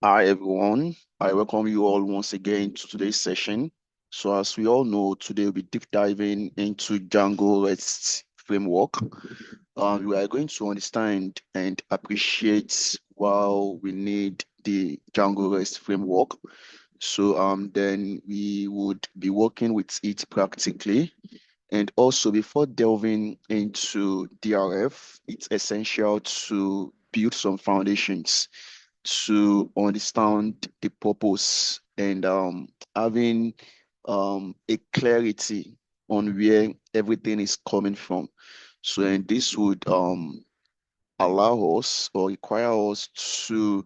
Hi everyone, I welcome you all once again to today's session. So as we all know, today we'll be deep diving into Django REST Framework. We are going to understand and appreciate why we need the Django REST Framework. So then we would be working with it practically. And also before delving into DRF, it's essential to build some foundations to understand the purpose and having a clarity on where everything is coming from. So, and this would allow us or require us to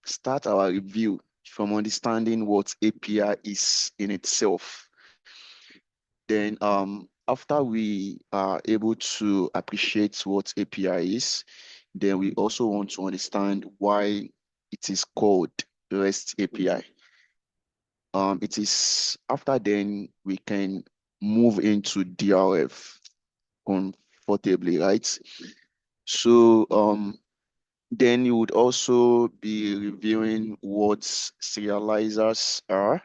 start our review from understanding what API is in itself. Then, after we are able to appreciate what API is, then we also want to understand why it is called REST API. It is after then we can move into DRF comfortably, right? So then you would also be reviewing what serializers are.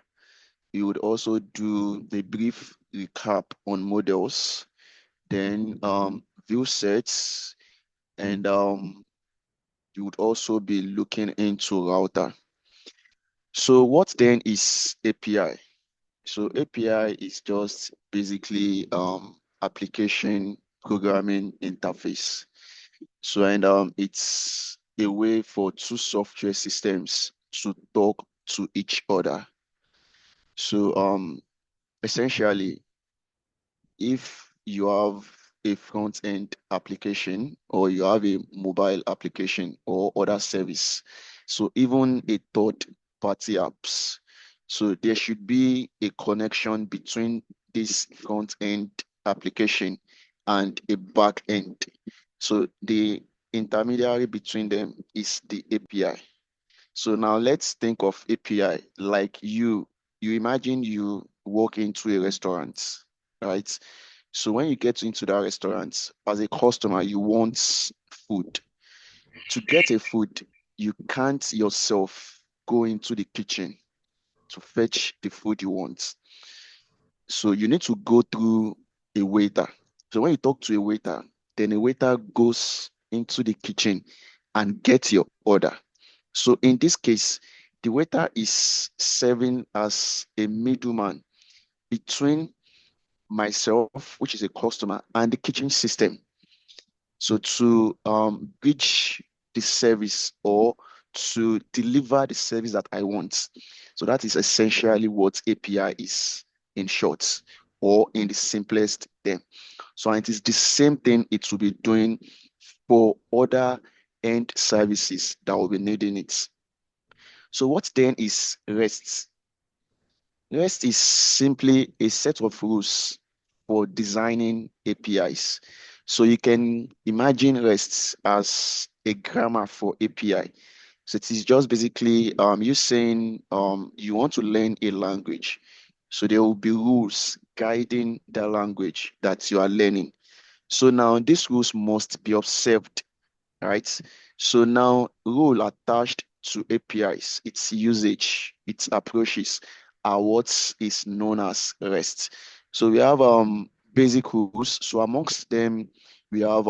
You would also do the brief recap on models, then view sets, and you would also be looking into router. So what then is API? So API is just basically application programming interface. So and it's a way for two software systems to talk to each other. So essentially, if you have a front-end application or you have a mobile application or other service, so even a third-party apps, so there should be a connection between this front-end application and a back-end. So the intermediary between them is the API. So now let's think of API like you imagine you walk into a restaurant, right? So when you get into that restaurant, as a customer, you want food. To get a food, you can't yourself go into the kitchen to fetch the food you want. So you need to go through a waiter. So when you talk to a waiter, then a waiter goes into the kitchen and gets your order. So in this case, the waiter is serving as a middleman between myself, which is a customer, and the kitchen system. So to bridge the service or to deliver the service that I want. So that is essentially what API is in short, or in the simplest term. So it is the same thing it will be doing for other end services that will be needing it. So what then is REST? REST is simply a set of rules for designing APIs. So you can imagine REST as a grammar for API. So it is just basically you saying you want to learn a language. So there will be rules guiding the language that you are learning. So now these rules must be observed, right? So now rule attached to APIs, its usage, its approaches are what is known as REST. So we have basic rules. So amongst them, we have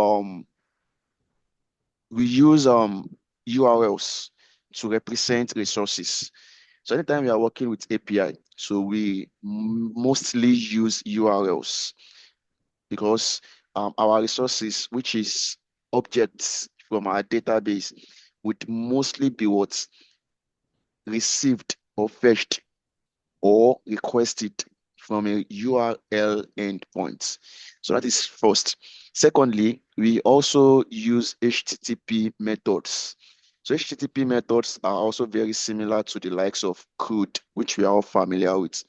we use URLs to represent resources. So anytime we are working with API, so we mostly use URLs because our resources, which is objects from our database, would mostly be what received or fetched or requested from a URL endpoint. So that is first. Secondly, we also use HTTP methods. So HTTP methods are also very similar to the likes of CRUD, which we are all familiar with.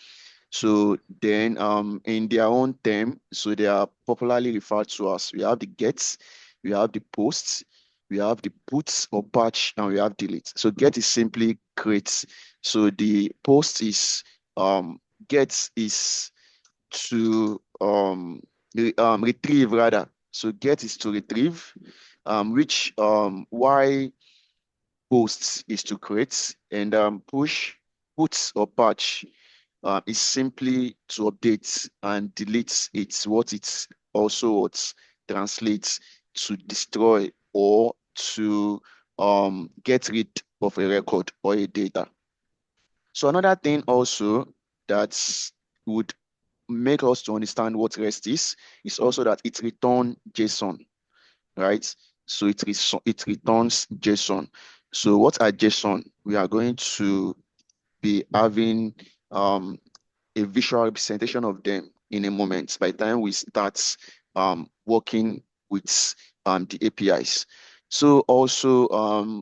So then in their own term, so they are popularly referred to as, we have the gets, we have the posts, we have the puts or patch, and we have delete. So get is simply create. So the post is get is to retrieve rather. So get is to retrieve, which why posts is to create, and push, puts or patch is simply to update and delete. It's what it's also what translates to destroy or to get rid of a record or a data. So another thing also that would make us to understand what REST is also that it returns JSON, right? So it returns JSON. So what are JSON? We are going to be having a visual representation of them in a moment by the time we start working with the APIs. So also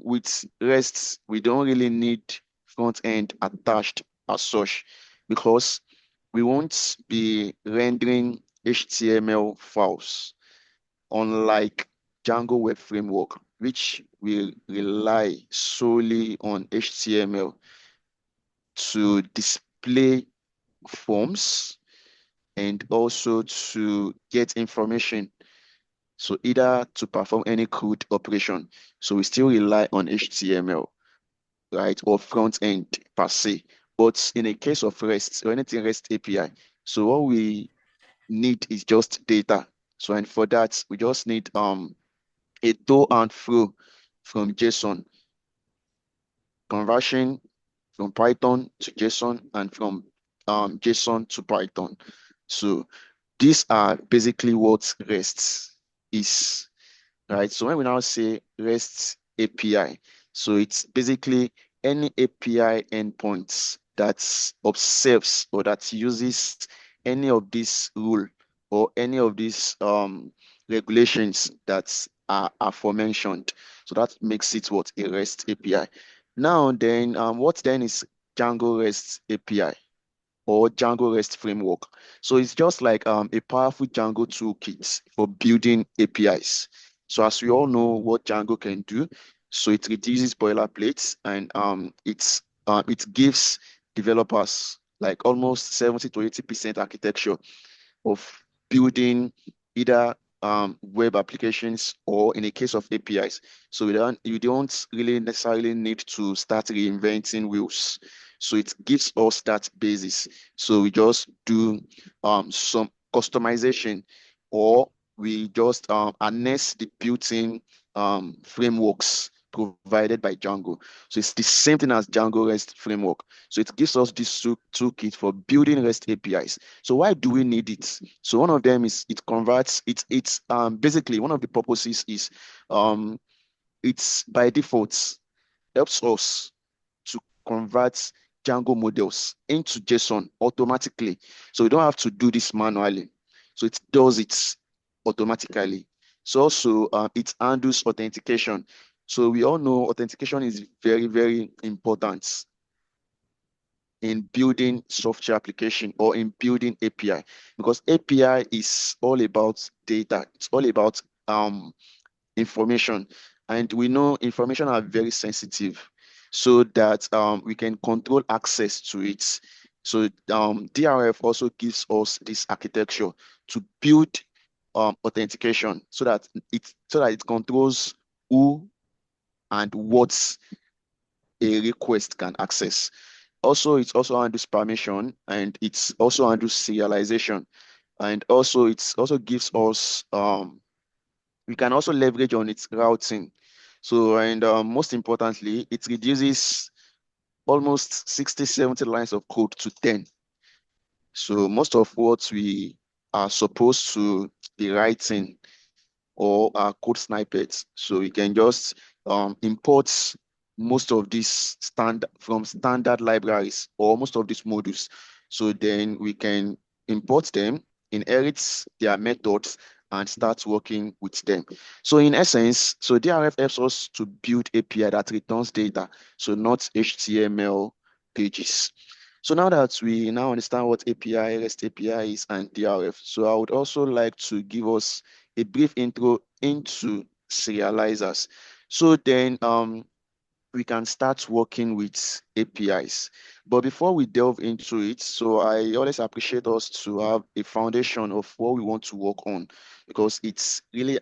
with REST, we don't really need front end attached as such because we won't be rendering HTML files, unlike Django Web Framework, which will rely solely on HTML to display forms and also to get information. So either to perform any code operation. So we still rely on HTML, right? Or front end per se. But in a case of REST or anything REST API, so what we need is just data. So and for that, we just need a to and fro from JSON, conversion from Python to JSON and from JSON to Python. So these are basically what REST is, right? So when we now say REST API, so it's basically any API endpoints that observes or that uses any of these rule or any of these regulations that are aforementioned. So that makes it what a REST API. Now then, what then is Django REST API or Django REST Framework? So it's just like a powerful Django toolkit for building APIs. So as we all know what Django can do, so it reduces boilerplates and it gives developers like almost 70 to 80% architecture of building either web applications or in a case of APIs. So you don't really necessarily need to start reinventing wheels. So it gives us that basis. So we just do some customization or we just harness the built-in frameworks provided by Django. So it's the same thing as Django REST framework. So it gives us this toolkit for building REST APIs. So why do we need it? So one of them is it converts, it's basically one of the purposes is it's by default helps us to convert Django models into JSON automatically. So we don't have to do this manually. So it does it automatically. So also it handles authentication. So we all know authentication is very, very important in building software application or in building API because API is all about data. It's all about information. And we know information are very sensitive so that we can control access to it. So DRF also gives us this architecture to build authentication so that it controls who and what a request can access. Also, it also handles permission and it's also handles serialization. And also it also gives us we can also leverage on its routing. So and most importantly, it reduces almost 60, 70 lines of code to 10. So most of what we are supposed to be writing or code snippets. So we can just import most of these standard libraries or most of these modules. So then we can import them, inherit their methods, and start working with them. So in essence, so DRF helps us to build API that returns data, so not HTML pages. So now that we now understand what API, REST API is and DRF, so I would also like to give us a brief intro into serializers. So then we can start working with APIs. But before we delve into it, so I always appreciate us to have a foundation of what we want to work on because it's really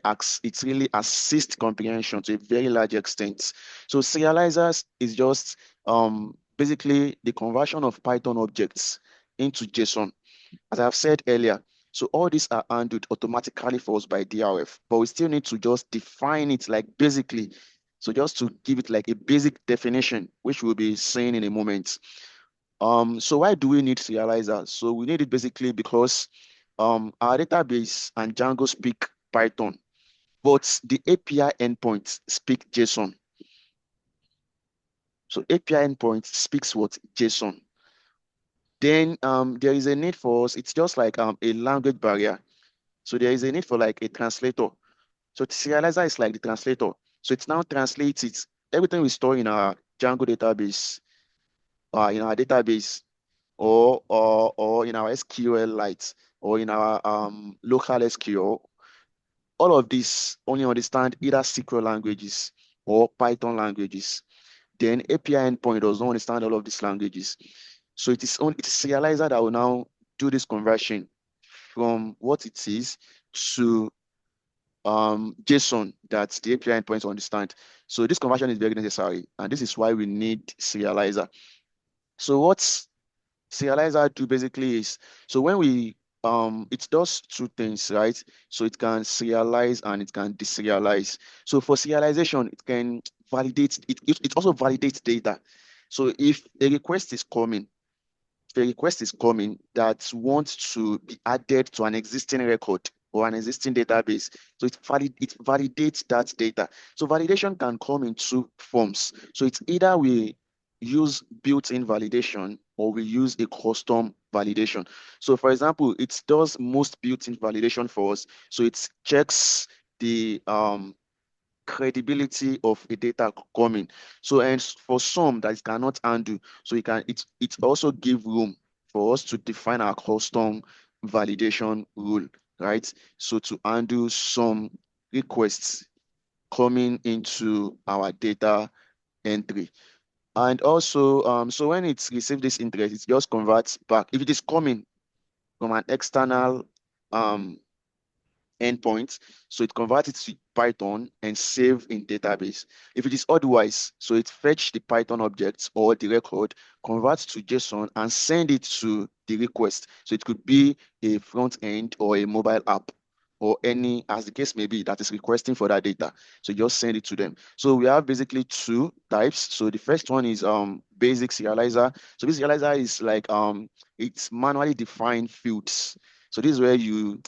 assist comprehension to a very large extent. So serializers is just basically the conversion of Python objects into JSON, as I've said earlier. So all these are handled automatically for us by DRF, but we still need to just define it like basically. So just to give it like a basic definition, which we'll be saying in a moment. So why do we need serializer? So we need it basically because our database and Django speak Python, but the API endpoints speak JSON. So API endpoint speaks what? JSON. Then there is a need for us, it's just like a language barrier. So there is a need for like a translator. So serializer is like the translator. So it now translates it. Everything we store in our Django database, or in our SQLite, or in our local SQL, all of this only understand either SQL languages or Python languages. Then API endpoint does not understand all of these languages. So it's serializer that will now do this conversion from what it is to JSON that the API endpoints understand. So this conversion is very necessary, and this is why we need serializer. So what serializer do basically is, so when we it does two things, right? So it can serialize and it can deserialize. So for serialization, it can validate it also validates data. So if a request is coming, the request is coming that wants to be added to an existing record or an existing database. So it validates that data. So validation can come in two forms. So it's either we use built-in validation or we use a custom validation. So for example, it does most built-in validation for us. So it checks the credibility of a data coming. So and for some that it cannot handle, so it also give room for us to define our custom validation rule, right? So to handle some requests coming into our data entry. And also, so when it's received this interest, it just converts back. If it is coming from an external endpoint. So it converts it to Python and save in database. If it is otherwise, so it fetch the Python objects or the record, converts to JSON and send it to the request. So it could be a front end or a mobile app or any, as the case may be, that is requesting for that data. So you just send it to them. So we have basically two types. So the first one is basic serializer. So this serializer is like it's manually defined fields. So this is where you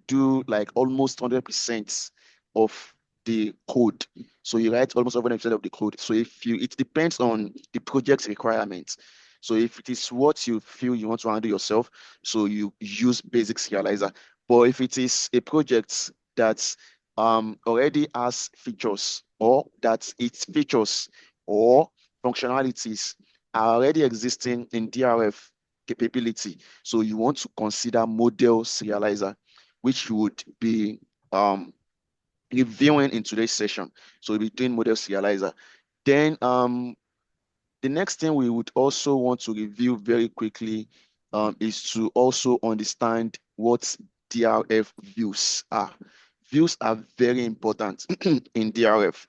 do like almost 100% of the code. So you write almost 100% of the code. So it depends on the project's requirements. So if it is what you feel you want to handle yourself, so you use basic serializer. But if it is a project that already has features, or that its features or functionalities are already existing in DRF capability, so you want to consider model serializer, which you would be reviewing in today's session. So we'll be doing model serializer. Then the next thing we would also want to review very quickly is to also understand what DRF views are. Views are very important in DRF.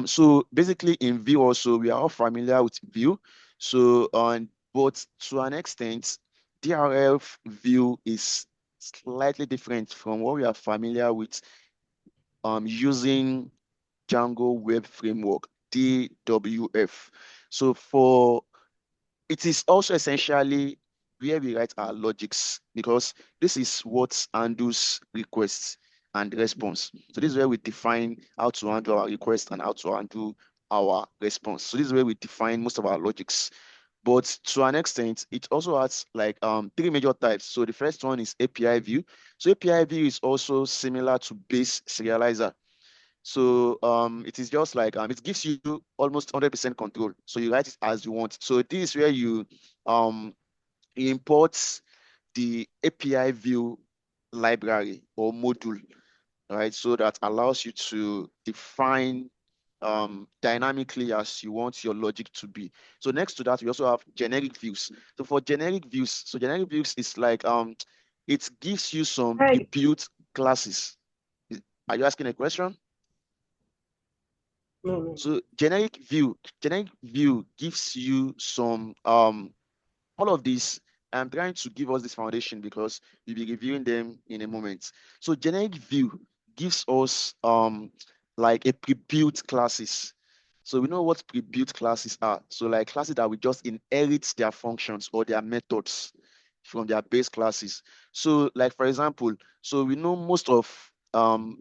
So basically in view also, we are all familiar with view. So but to an extent, DRF view is slightly different from what we are familiar with using Django Web Framework, DWF. So it is also essentially where we write our logics, because this is what handles requests and response. So this is where we define how to handle our request and how to handle our response. So this is where we define most of our logics. But to an extent, it also has like three major types. So the first one is API view. So API view is also similar to base serializer. So it is just like it gives you almost 100% control. So you write it as you want. So this is where um you import the API view library or module, right? So that allows you to define dynamically as you want your logic to be. So next to that, we also have generic views. So for generic views is like it gives you some Hi. pre-built classes. Are you asking a question? No, no. So generic view gives you some all of this. I'm trying to give us this foundation because we'll be reviewing them in a moment. So generic view gives us like a pre-built classes. So we know what pre-built classes are. So like classes that we just inherit their functions or their methods from their base classes. So like for example, so we know most of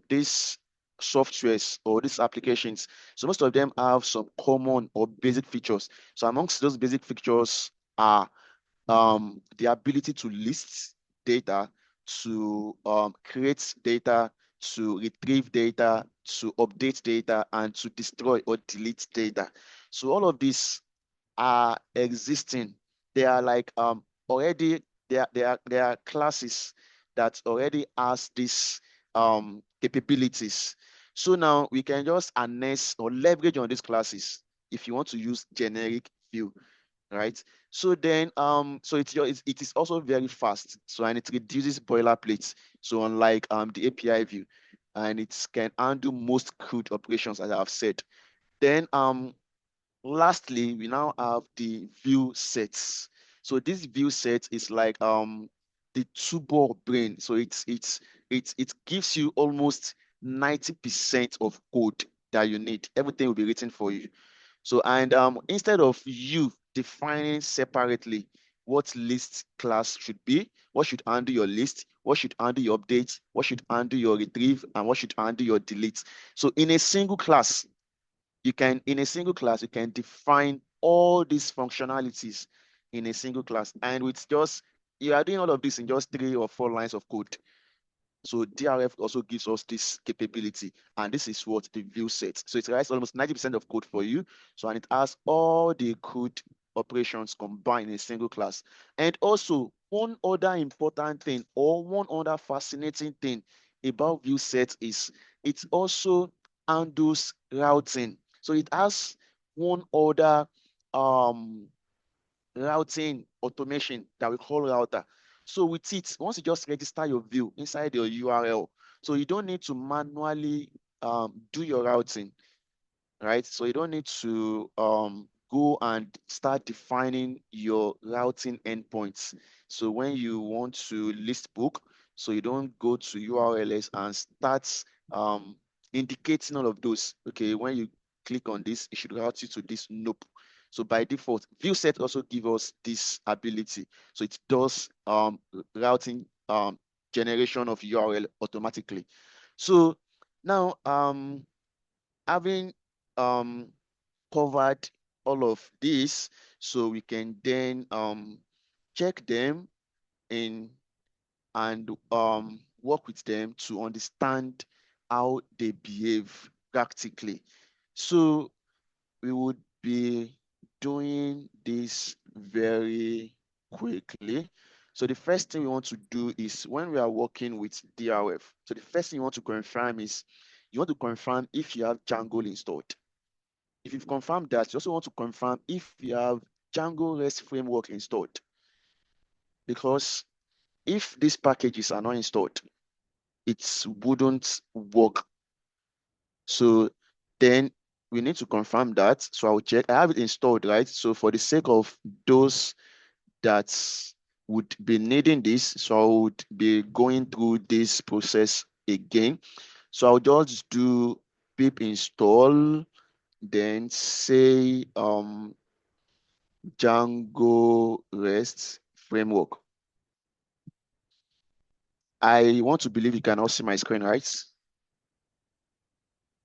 these softwares or these applications. So most of them have some common or basic features. So amongst those basic features are the ability to list data, to create data, to retrieve data, to update data, and to destroy or delete data. So all of these are existing. They are like already they are classes that already has these capabilities. So now we can just harness or leverage on these classes if you want to use generic view, right? So then so it is also very fast. So and it reduces boilerplates. So unlike the API view, and it can handle most crude operations as I've said. Then lastly, we now have the view sets. So this view set is like the two-ball brain. So it gives you almost 90% of code that you need. Everything will be written for you. So and instead of you defining separately what list class should be, what should handle your list, what should handle your update, what should handle your retrieve, and what should handle your delete. So in a single class, you can define all these functionalities in a single class. And with just you are doing all of this in just 3 or 4 lines of code. So DRF also gives us this capability, and this is what the view sets. So it writes almost 90% of code for you. So and it has all the code operations combined in a single class. And also one other important thing or one other fascinating thing about view set is it also handles routing. So it has one other um routing automation that we call router. So with it, once you just register your view inside your URL, so you don't need to manually do your routing, right? So you don't need to go and start defining your routing endpoints. So when you want to list book, so you don't go to URLs and start indicating all of those. Okay, when you click on this, it should route you to this. Nope. So by default, ViewSet also give us this ability. So it does routing generation of URL automatically. So now having um covered all of this, so we can then check them in and work with them to understand how they behave practically. So we would be doing this very quickly. So the first thing we want to do is when we are working with DRF, so the first thing you want to confirm is you want to confirm if you have Django installed. If you've confirmed that, you also want to confirm if you have Django REST Framework installed. Because if these packages are not installed, it wouldn't work. So then we need to confirm that. So I'll check. I have it installed, right? So for the sake of those that would be needing this, so I would be going through this process again. So I'll just do pip install, then say Django REST Framework. I want to believe you can all see my screen, right?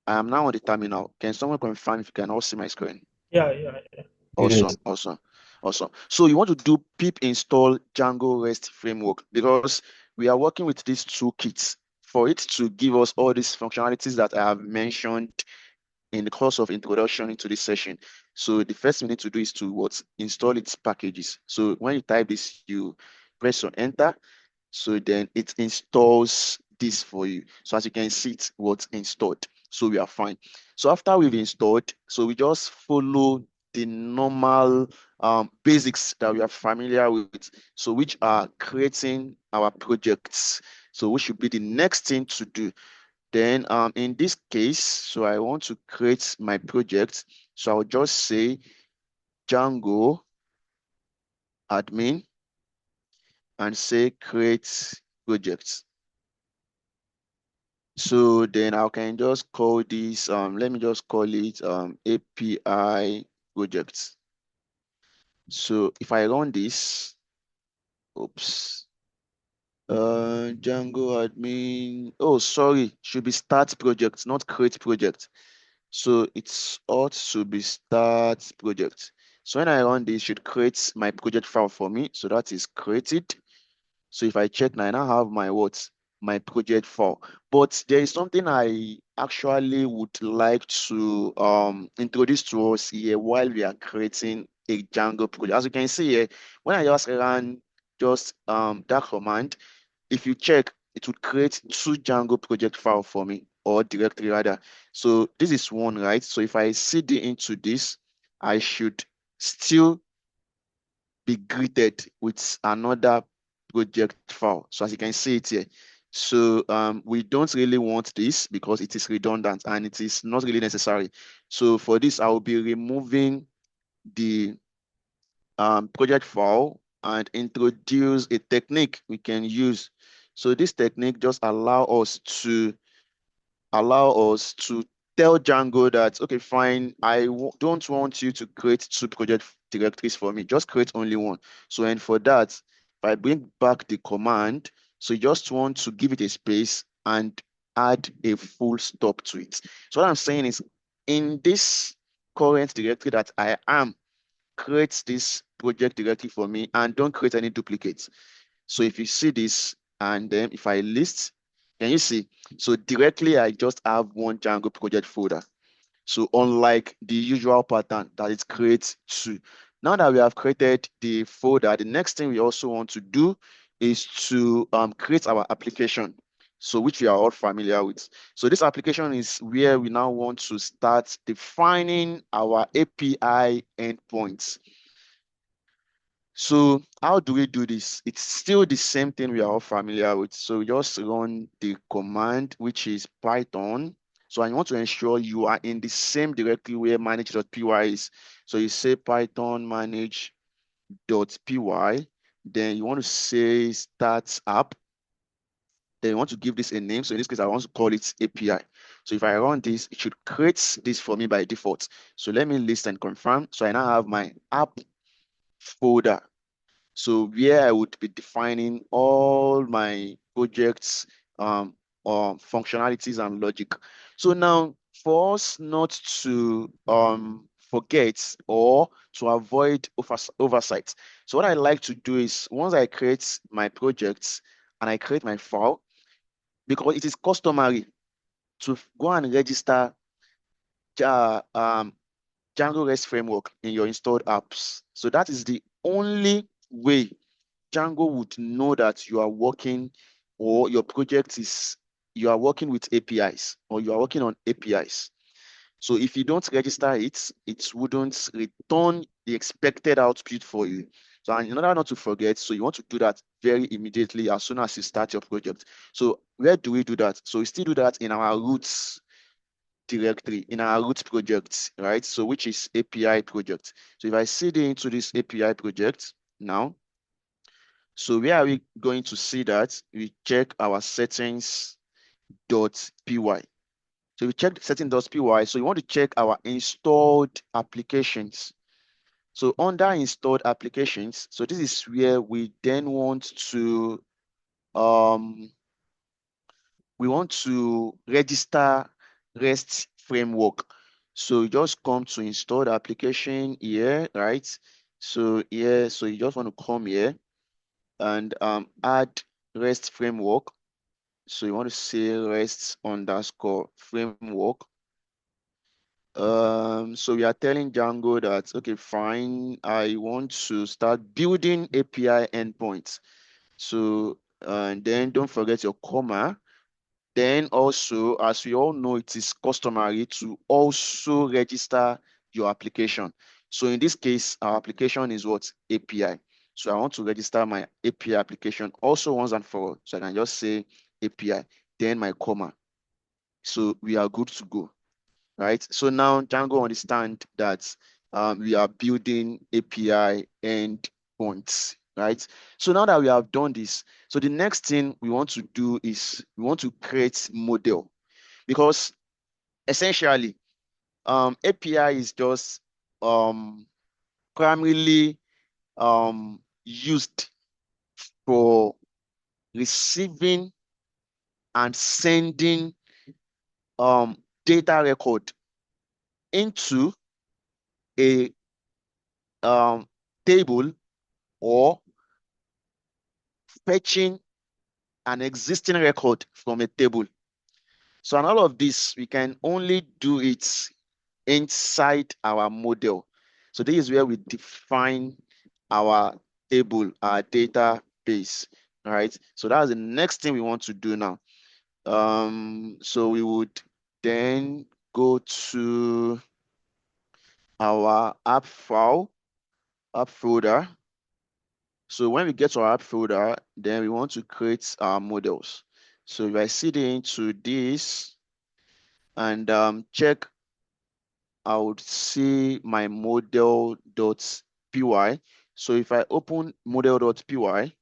I am now on the terminal. Can someone confirm if you can all see my screen? Yeah, yeah, yeah. Awesome, Yes. awesome, awesome. So you want to do pip install Django REST Framework because we are working with these toolkits for it to give us all these functionalities that I have mentioned in the course of introduction into this session. So the first thing we need to do is to what? Install its packages. So when you type this, you press on enter. So then it installs this for you. So as you can see, it's what's installed. So we are fine. So after we've installed, so we just follow the normal basics that we are familiar with. So which are creating our projects. So which should be the next thing to do. Then in this case, so I want to create my project. So I'll just say Django admin and say create project. So then I can just call this, let me just call it API project. So if I run this, oops, Django admin, oh, sorry, should be start project, not create project. So it's ought to be start project. So when I run this, it should create my project file for me. So that is created. So if I check now, I now have my what? My project file. But there is something I actually would like to introduce to us here while we are creating a Django project. As you can see here, when I just ran just that command, if you check, it would create two Django project file for me, or directory rather. So this is one, right? So if I cd into this, I should still be greeted with another project file. So as you can see it here. So we don't really want this because it is redundant and it is not really necessary. So for this, I will be removing the project file and introduce a technique we can use. So this technique just allow us to tell Django that, okay, fine, don't want you to create two project directories for me, just create only one. So, and for that, if I bring back the command, so you just want to give it a space and add a full stop to it. So what I'm saying is, in this current directory that I am, create this project directly for me and don't create any duplicates. So if you see this, and then if I list, can you see? So directly, I just have one Django project folder. So unlike the usual pattern that it creates two. Now that we have created the folder, the next thing we also want to do is to create our application. So which we are all familiar with. So this application is where we now want to start defining our API endpoints. So how do we do this? It's still the same thing we are all familiar with. So we just run the command, which is Python. So I want to ensure you are in the same directory where manage.py is. So you say Python manage.py, then you want to say start app. Then you want to give this a name. So in this case, I want to call it API. So if I run this, it should create this for me by default. So let me list and confirm. So I now have my app folder. So where I would be defining all my projects, or functionalities and logic. So now for us not to forget or to avoid oversight. So what I like to do is once I create my projects and I create my file, because it is customary to go and register Django REST Framework in your installed apps. So that is the only way Django would know that you are working, or your project is, you are working with APIs or you are working on APIs. So if you don't register it, it wouldn't return the expected output for you. So in order not to forget, so you want to do that very immediately as soon as you start your project. So where do we do that? So we still do that in our roots directory, in our root project, right? So which is API project. So if I cd into this API project now, so where are we going to see that? We check our settings.py. So we check settings.py. So you want to check our installed applications. So under installed applications, so this is where we then want to register REST framework. So you just come to install the application here, right? So here, so you just want to come here and add REST framework. So you want to say REST underscore framework. So we are telling Django that, okay, fine, I want to start building API endpoints. So, and then don't forget your comma. Then also, as we all know, it is customary to also register your application. So in this case, our application is what? API. So I want to register my API application also once and for all. So I can just say API, then my comma. So we are good to go, right? So now Django understand that we are building API endpoints, right? So now that we have done this, so the next thing we want to do is we want to create model, because essentially API is just primarily used for receiving and sending data record into a table, or fetching an existing record from a table. So, and all of this, we can only do it inside our model. So this is where we define our table, our database. All right. So that's the next thing we want to do now. So we would then go to our app file, app folder. So when we get to our app folder, then we want to create our models. So if I cd into this and check, I would see my model.py. So if I open model.py,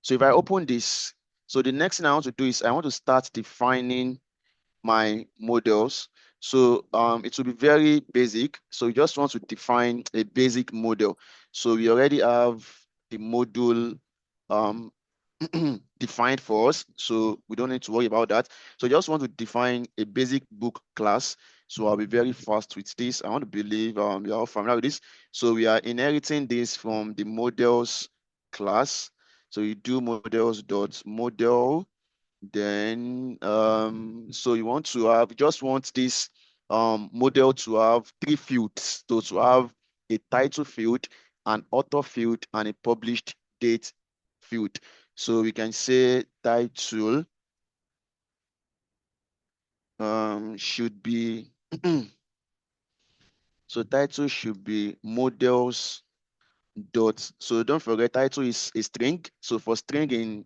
so if I open this, so the next thing I want to do is I want to start defining my models. So it will be very basic. So we just want to define a basic model. So we already have the module um, defined for us, so we don't need to worry about that. So I just want to define a basic book class. So I'll be very fast with this. I want to believe you're all familiar with this. So we are inheriting this from the models class. So you do models.model. Then so you want to have, just want this model to have three fields. So to have a title field, an author field, and a published date field. So we can say title should be so title should be models dot. So don't forget, title is a string. So for string in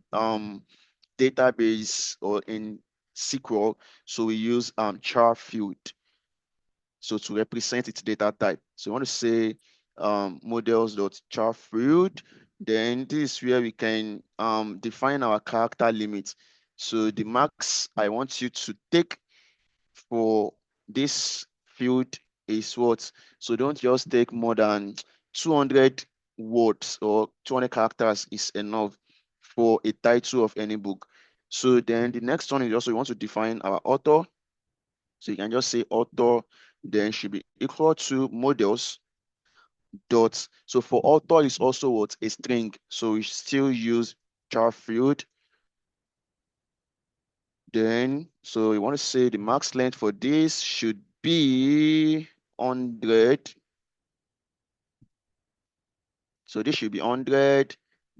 database or in SQL, so we use char field, so to represent its data type. So we want to say models.char field. Then this is where we can define our character limit. So the max I want you to take for this field is what? So don't just take more than 200 words, or 200 characters is enough for a title of any book. So then the next one is also, we want to define our author. So you can just say author, then should be equal to models dot. So for author is also what? A string. So we still use char field. Then, so we want to say the max length for this should be 100. So this should be 100.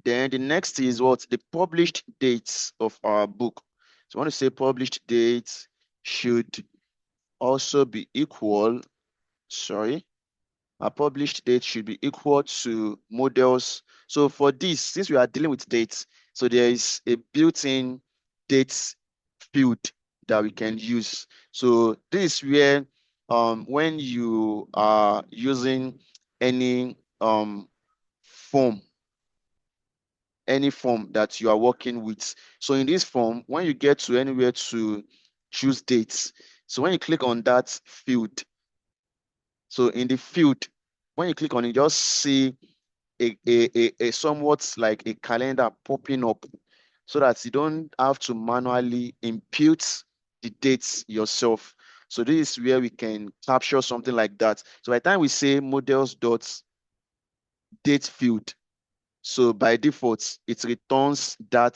Then the next is what? The published dates of our book. So I want to say published dates should also be equal, sorry, our published date should be equal to models. So for this, since we are dealing with dates, so there is a built-in dates field that we can use. So this is where when you are using any form, any form that you are working with. So in this form, when you get to anywhere to choose dates, so when you click on that field, so in the field, when you click on it, just see a somewhat like a calendar popping up, so that you don't have to manually impute the dates yourself. So this is where we can capture something like that. So by the time we say models dot date field, so by default, it returns that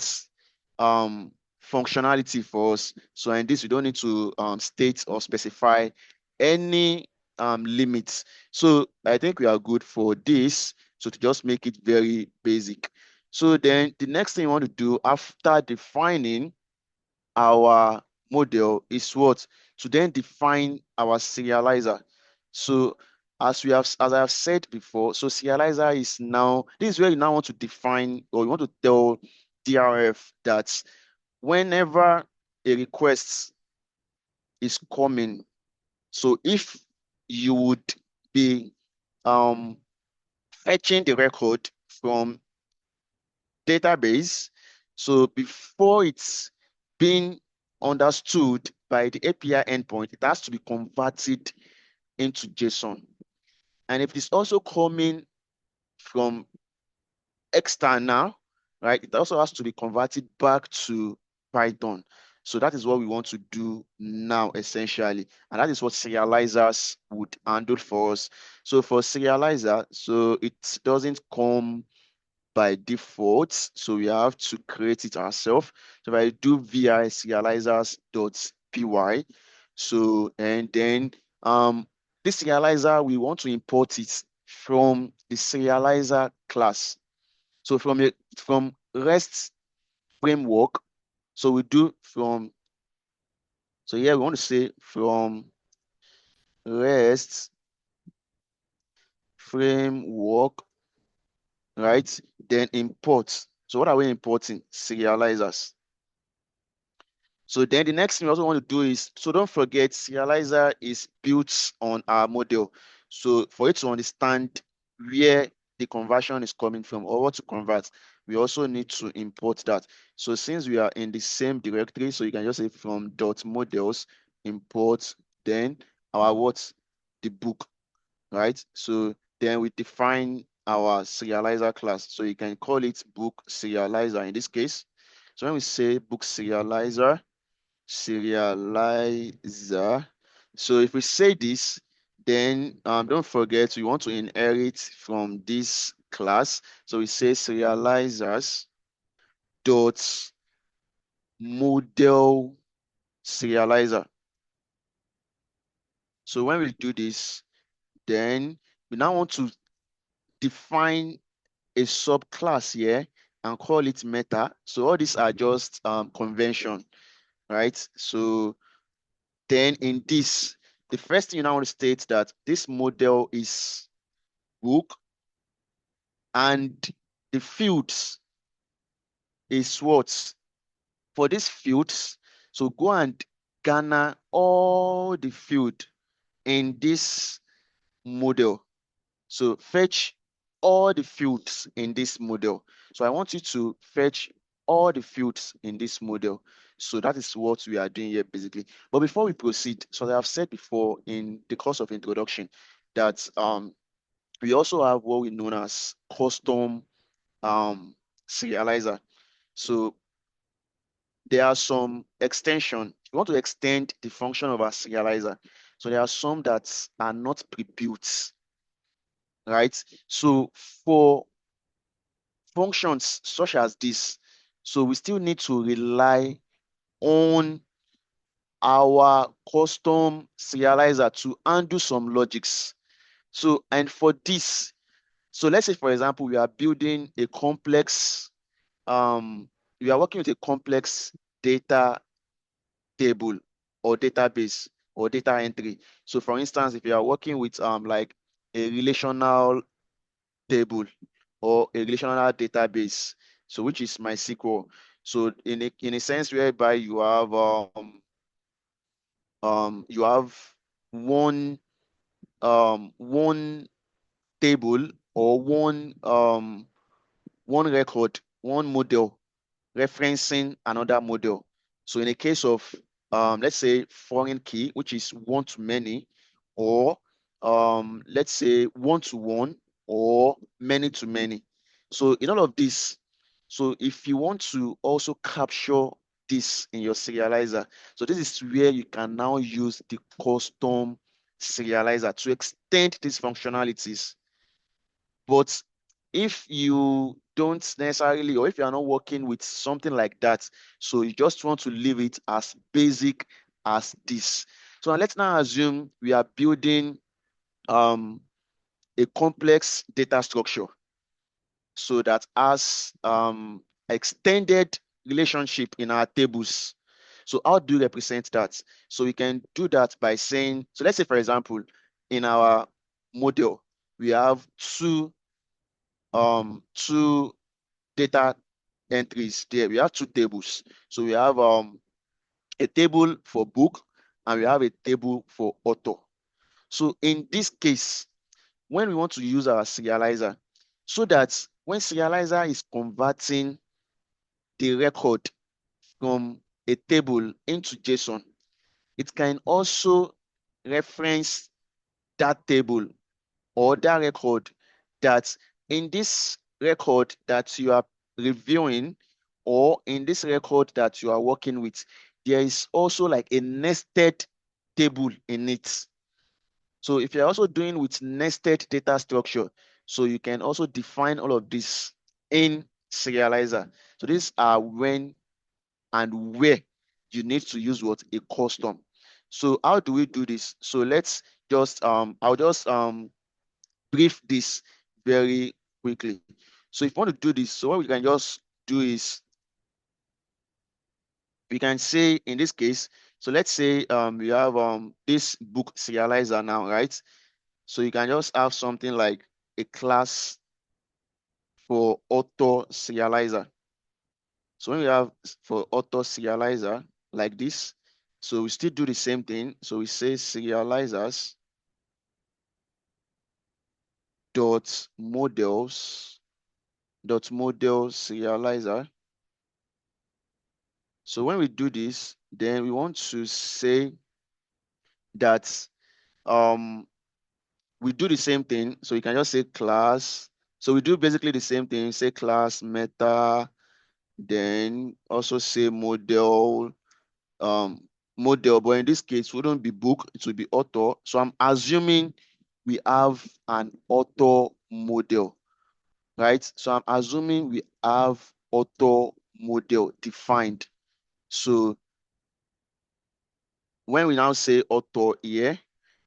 functionality for us. So in this, we don't need to state or specify any limits. So I think we are good for this. So to just make it very basic. So then the next thing you want to do after defining our model is what? To then define our serializer. So as I have said before, so serializer is now, this is where you now want to define, or you want to tell DRF that whenever a request is coming, so if you would be um fetching the record from database, so before it's being understood by the API endpoint, it has to be converted into JSON. And if it's also coming from external, right, it also has to be converted back to Python. So that is what we want to do now, essentially. And that is what serializers would handle for us. So for serializer, so it doesn't come by default, so we have to create it ourselves. So if I do vi serializers.py, so and then this serializer, we want to import it from the serializer class. So from REST framework, so we do from, so here we want to say from REST framework, right? Then import. So what are we importing? Serializers. So then the next thing we also want to do is, so don't forget, Serializer is built on our model. So for it to understand where the conversion is coming from or what to convert, we also need to import that. So since we are in the same directory, so you can just say from .models import, then our what? The book, right? So then we define our serializer class. So you can call it book serializer in this case. So when we say book serializer, serializer. So if we say this, then don't forget we want to inherit from this class. So we say serializers dot model serializer. So when we do this, then we now want to define a subclass here and call it meta. So all these are just convention, right? So then in this, the first thing you now want to state that this model is book and the fields is what? For these fields, so go and garner all the field in this model. So fetch all the fields in this model. So I want you to fetch all the fields in this model. So that is what we are doing here basically. But before we proceed, so as I've said before in the course of introduction, that we also have what we know as custom serializer. So there are some extension. We want to extend the function of our serializer. So there are some that are not pre-built, right? So for functions such as this, so we still need to rely on our custom serializer to undo some logics. So, and for this, so let's say, for example, we are building a complex, we are working with a complex data table or database or data entry. So for instance, if you are working with like a relational table or a relational database, so which is MySQL. So in a sense whereby you have one one table or one record, one model referencing another model. So in a case of, let's say foreign key, which is one to many, or let's say one to one or many to many. So in all of this, so if you want to also capture this in your serializer, so this is where you can now use the custom serializer to extend these functionalities. But if you don't necessarily, or if you are not working with something like that, so you just want to leave it as basic as this. So let's now assume we are building a complex data structure. so that has extended relationship in our tables. So how do you represent that? So we can do that by saying, so let's say for example, in our model, we have two data entries there. We have two tables. So we have a table for book and we have a table for author. So in this case, when we want to use our serializer, so that when serializer is converting the record from a table into JSON, it can also reference that table or that record, that in this record that you are reviewing or in this record that you are working with, there is also like a nested table in it. So if you're also doing with nested data structure, so you can also define all of this in serializer. So these are when and where you need to use what a custom. So how do we do this? So let's just I'll just brief this very quickly. So if you want to do this, so what we can just do is we can say in this case, so let's say we have this book serializer now, right? So you can just have something like a class for auto serializer. So when we have for auto serializer like this, so we still do the same thing. So we say serializers dot models dot model serializer. So when we do this, then we want to say that we do the same thing. So you can just say class. So we do basically the same thing, say class meta, then also say model, model, but in this case, it wouldn't be book, it will be author. So I'm assuming we have an author model, right? So I'm assuming we have author model defined. So when we now say author here,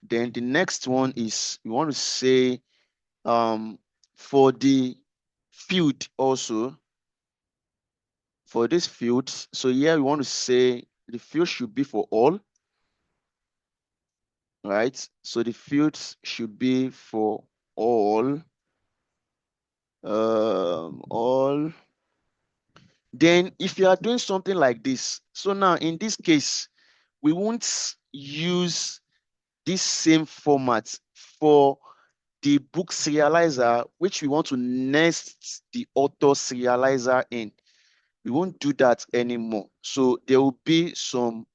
then the next one is we want to say for the field also, for this field, so here we want to say the field should be for all, right? So the fields should be for all, all. Then if you are doing something like this, so now in this case, we won't use this same format for the book serializer, which we want to nest the author serializer in. We won't do that anymore. So there will be some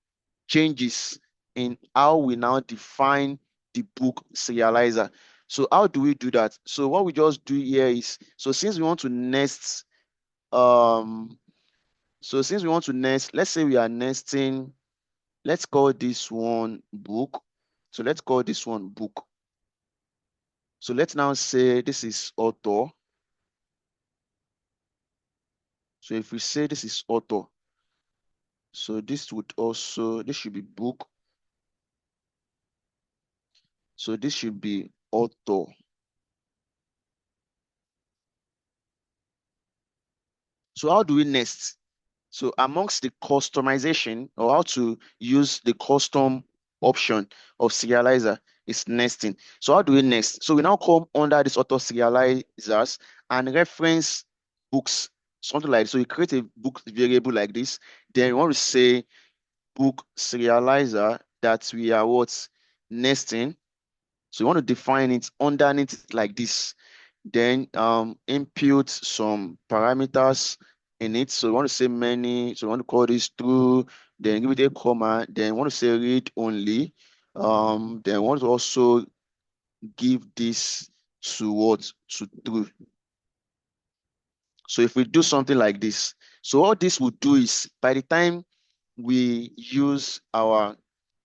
changes in how we now define the book serializer. So how do we do that? So what we just do here is, so since we want to nest, let's say we are nesting, let's call this one book. So let's call this one book. So let's now say this is author. So if we say this is author, so this should be book. So this should be author. So how do we nest? So amongst the customization or how to use the custom option of serializer is nesting. So how do we nest? So we now come under this auto serializers and reference books, something like, so you create a book variable like this. Then you want to say book serializer that we are what? Nesting. So you want to define it underneath it like this. Then input some parameters in it. So you want to say many, so you want to call this true, then give it a comma, then you want to say read only. Then you want to also give this to what? To true. So if we do something like this, so all this will do is by the time we use our,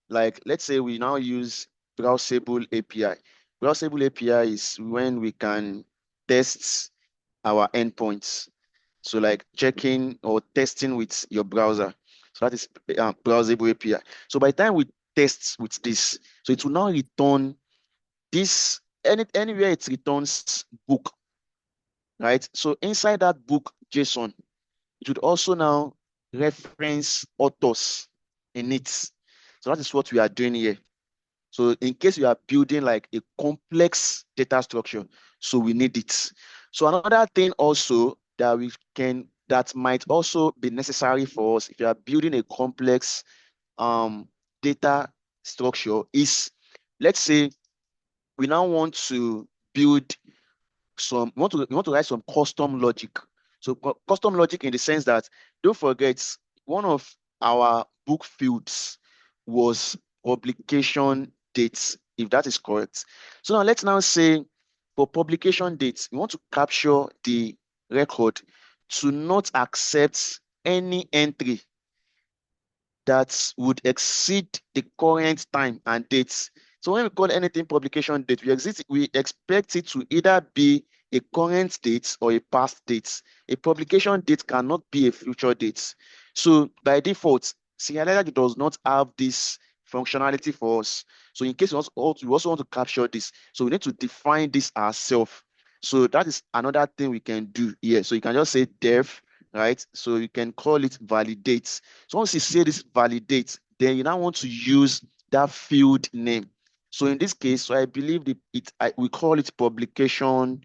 like, let's say we now use browsable API. Browsable API is when we can test our endpoints. So like checking or testing with your browser. So that is browsable API. So by the time we test with this, so it will now return this, anywhere it returns book, right? So inside that book JSON, it would also now reference authors in it. So that is what we are doing here. So in case you are building like a complex data structure, so we need it. So another thing also that might also be necessary for us if you are building a complex data structure is, let's say we now want to build we want to write some custom logic. So custom logic in the sense that, don't forget, one of our book fields was publication dates, if that is correct. So now let's now say for publication dates, we want to capture the record to not accept any entry that would exceed the current time and dates. So when we call anything publication date, we expect it to either be a current date or a past date. A publication date cannot be a future date. So by default, Serializer does not have this functionality for us. So in case we also want to capture this, so we need to define this ourselves. So that is another thing we can do here. So you can just say def, right? So you can call it validate. So once you say this validate, then you now want to use that field name. So in this case, so I believe we call it publication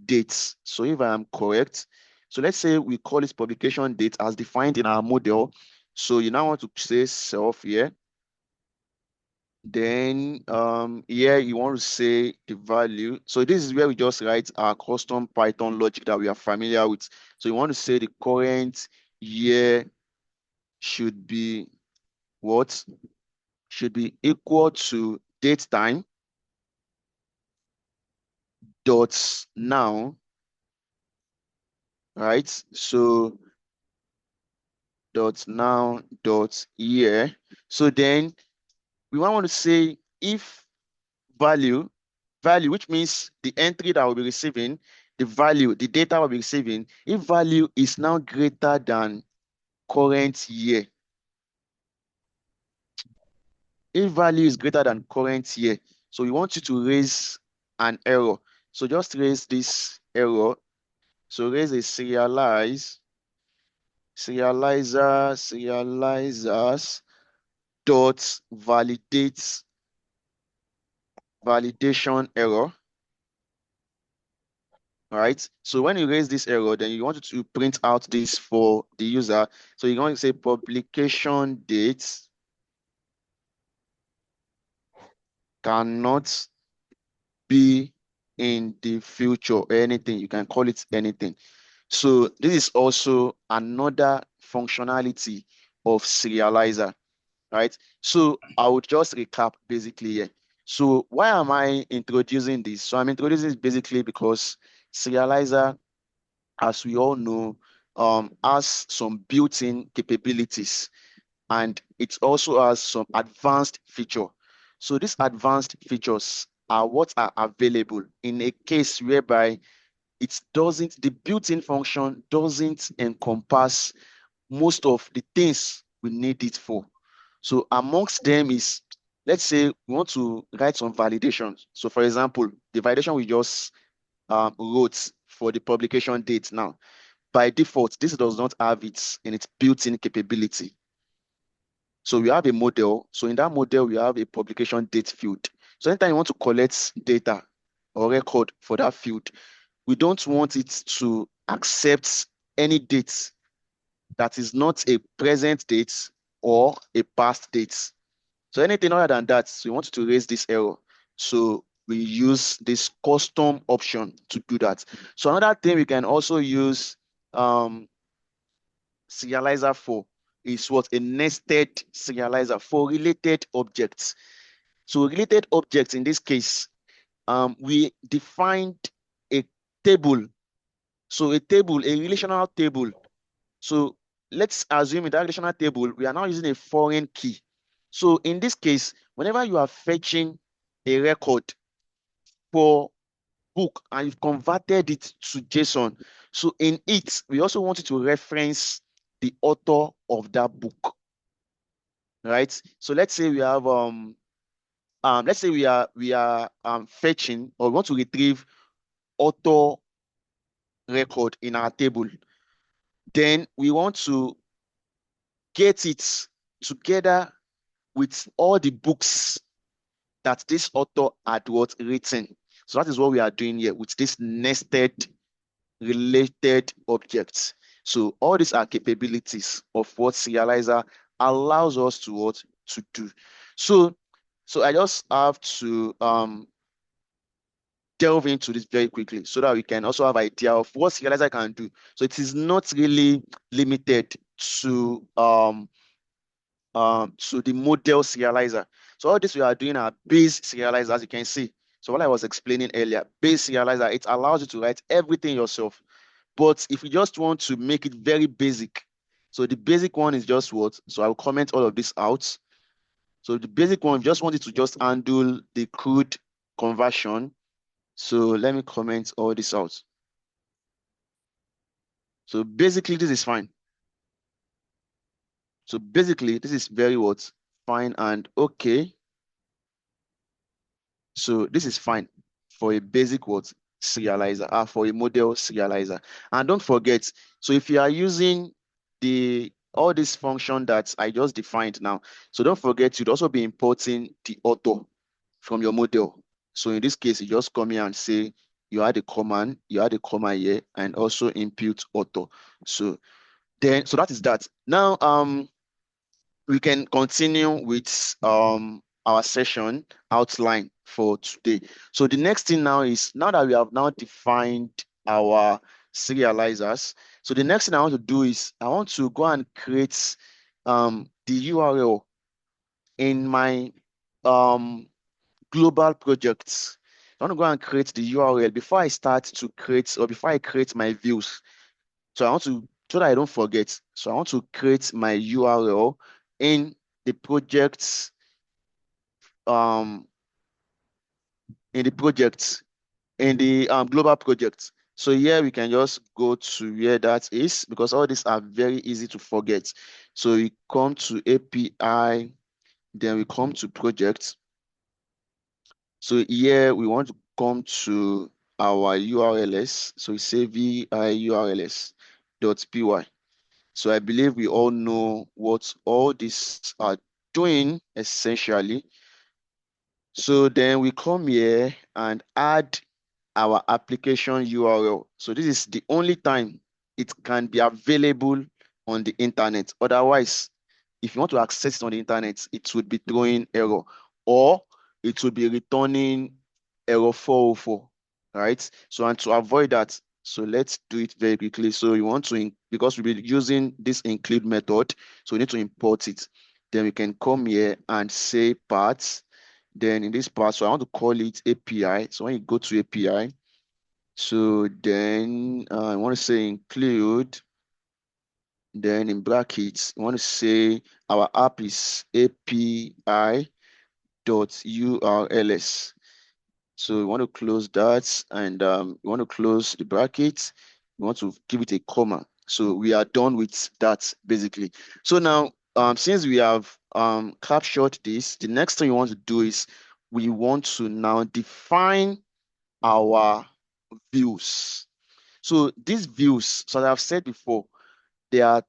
dates. So if I am correct, so let's say we call it publication date as defined in our model. So you now want to say self here. Then here you want to say the value. So this is where we just write our custom Python logic that we are familiar with. So you want to say the current year should be what? Should be equal to date time dot now, right? So dot now dot year. So then we want to say if value, which means the entry that we'll be receiving, the data we'll be receiving, if value is now greater than current year, if value is greater than current year, so we want you to raise an error. So just raise this error. So raise a serializers dot validation error. All right. So when you raise this error, then you want it to print out this for the user. So you're going to say publication date cannot be in the future or anything. You can call it anything. So this is also another functionality of serializer, right? So I would just recap basically here. So why am I introducing this? So I'm introducing this basically because serializer, as we all know, has some built-in capabilities, and it also has some advanced feature. So these advanced features are what are available in a case whereby the built-in function doesn't encompass most of the things we need it for. So amongst them is, let's say we want to write some validations. So for example, the validation we just wrote for the publication date now, by default, this does not have it in its built-in capability. So we have a model. So in that model, we have a publication date field. So anytime you want to collect data or record for that field, we don't want it to accept any date that is not a present date or a past date. So anything other than that, so we want to raise this error. So we use this custom option to do that. So another thing we can also use serializer for is what? A nested serializer for related objects. So related objects in this case, we defined a table. So a relational table. So let's assume in that relational table, we are now using a foreign key. So in this case, whenever you are fetching a record for book and you've converted it to JSON, so in it, we also want you to reference the author of that book, right? So let's say we have let's say we are fetching or we want to retrieve author record in our table. Then we want to get it together with all the books that this author had written. So that is what we are doing here with this nested related objects. So all these are capabilities of what Serializer allows us to do. So I just have to delve into this very quickly so that we can also have idea of what Serializer can do. So it is not really limited to the model serializer. So all this we are doing are base serializer, as you can see. So what I was explaining earlier, base serializer, it allows you to write everything yourself. But if you just want to make it very basic, so the basic one is just what? So I'll comment all of this out. So the basic one, just want it to just handle the crude conversion. So let me comment all this out. So basically, this is fine. So basically, this is very what? Fine and okay. So this is fine for a basic what? Serializer, for a model serializer. And don't forget, so if you are using all this function that I just defined now, so don't forget you'd also be importing the author from your model. So in this case, you just come here and say you add a command, you add a comma here, and also input author. So that is that. Now we can continue with our session outline for today. So the next thing now is, now that we have now defined our serializers, so the next thing I want to do is I want to go and create the URL in my global projects. I want to go and create the URL before I start to create, or before I create my views. So I want to, so that I don't forget. So I want to create my URL in the projects, um, in the projects, in the global projects. So here we can just go to where that is, because all these are very easy to forget. So we come to API, then we come to projects. So here we want to come to our URLs. So we say viurls.py. So I believe we all know what all these are doing essentially. So then we come here and add our application URL. So this is the only time it can be available on the internet. Otherwise, if you want to access it on the internet, it would be throwing error, or it would be returning error 404, right? So, and to avoid that, so let's do it very quickly. So you want to, because we'll be using this include method, so we need to import it. Then we can come here and say parts. Then in this part, so I want to call it API. So when you go to API, so then I want to say include, then in brackets, I want to say our app is API.urls. So we want to close that, and we want to close the brackets. We want to give it a comma. So we are done with that basically. So now, since we have captured this, the next thing we want to do is we want to now define our views. So these views, so as I've said before, there are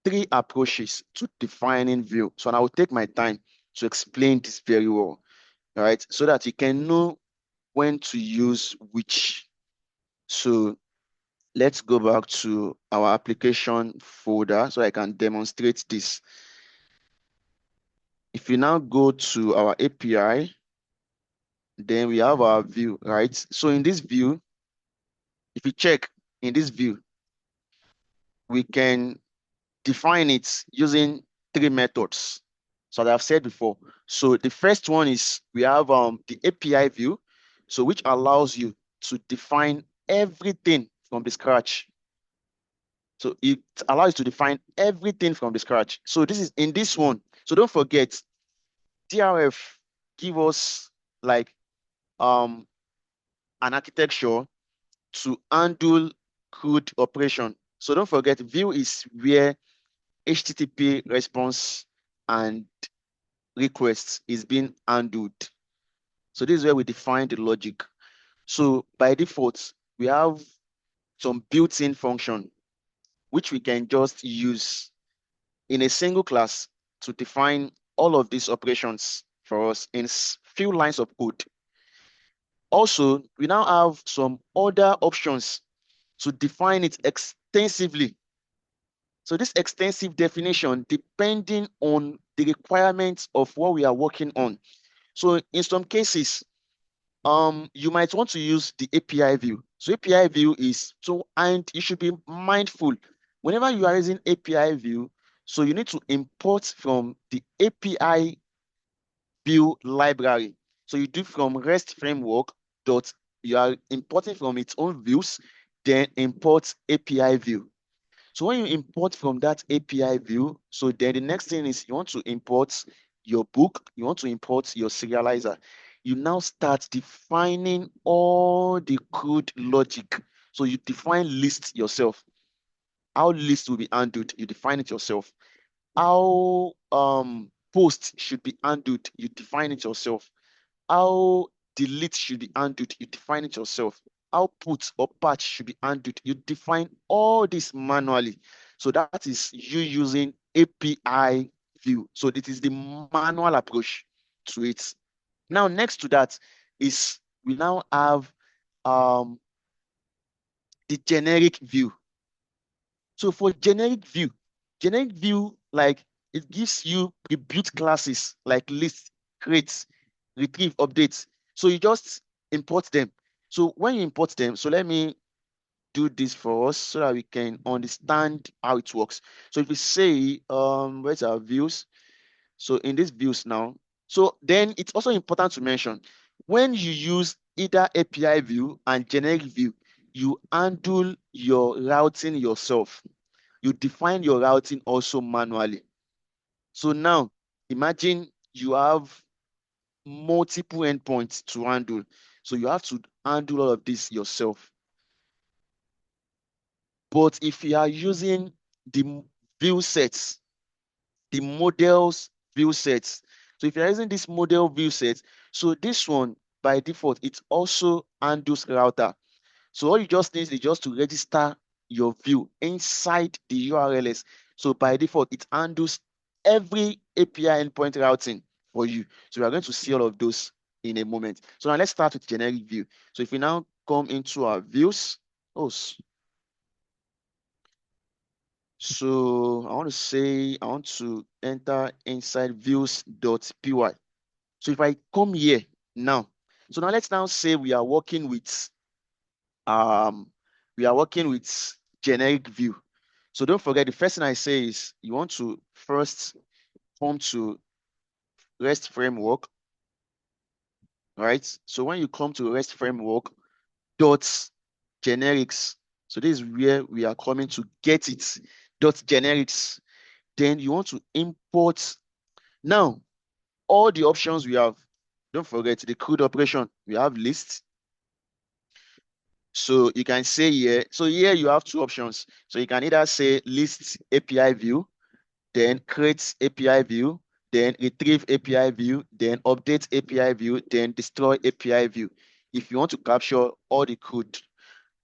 three approaches to defining view. So I will take my time to explain this very well, all right, so that you can know when to use which. So let's go back to our application folder so I can demonstrate this. If you now go to our API, then we have our view, right? So in this view, if you check in this view, we can define it using three methods. So that I've said before. So the first one is we have the API view, so which allows you to define everything from the scratch. So it allows you to define everything from the scratch. So this is in this one. So don't forget, DRF give us like an architecture to handle CRUD operation. So don't forget, view is where HTTP response and requests is being handled. So this is where we define the logic. So by default, we have some built-in function, which we can just use in a single class to define all of these operations for us in few lines of code. Also, we now have some other options to define it extensively. So this extensive definition, depending on the requirements of what we are working on. So in some cases, you might want to use the API view. So API view is so, and you should be mindful whenever you are using API view. So you need to import from the API view library. So you do from REST framework dot, you are importing from its own views, then import API view. So when you import from that API view, so then the next thing is you want to import your book, you want to import your serializer. You now start defining all the code logic. So you define list yourself. How list will be handled, you define it yourself. How post should be handled, you define it yourself. How delete should be handled, you define it yourself. How put or patch should be handled, you define all this manually. So that is you using API view. So it is the manual approach to it. Now, next to that is we now have the generic view. So for generic view, like it gives you pre-built classes like list, create, retrieve, update. So you just import them. So when you import them, so let me do this for us so that we can understand how it works. So if we say, where's our views? So in these views now, so then it's also important to mention when you use either API view and generic view, you handle your routing yourself. You define your routing also manually. So now imagine you have multiple endpoints to handle. So you have to handle all of this yourself. But if you are using the view sets, the models view sets, so if you're using this model view set, so this one by default, it also handles router. So all you just need is just to register your view inside the URLs. So by default, it handles every API endpoint routing for you. So we are going to see all of those in a moment. So now let's start with generic view. So if we now come into our views, so I want to enter inside views.py. So if I come here now, so now let's now say we are working with generic view. So don't forget, the first thing I say is you want to first come to REST framework, right? So when you come to REST framework dot generics, so this is where we are coming to get it, dot generics. Then you want to import. Now, all the options we have, don't forget the CRUD operation, we have list. So you can say here, so here you have two options. So you can either say list API view, then create API view, then retrieve API view, then update API view, then destroy API view. If you want to capture all the code,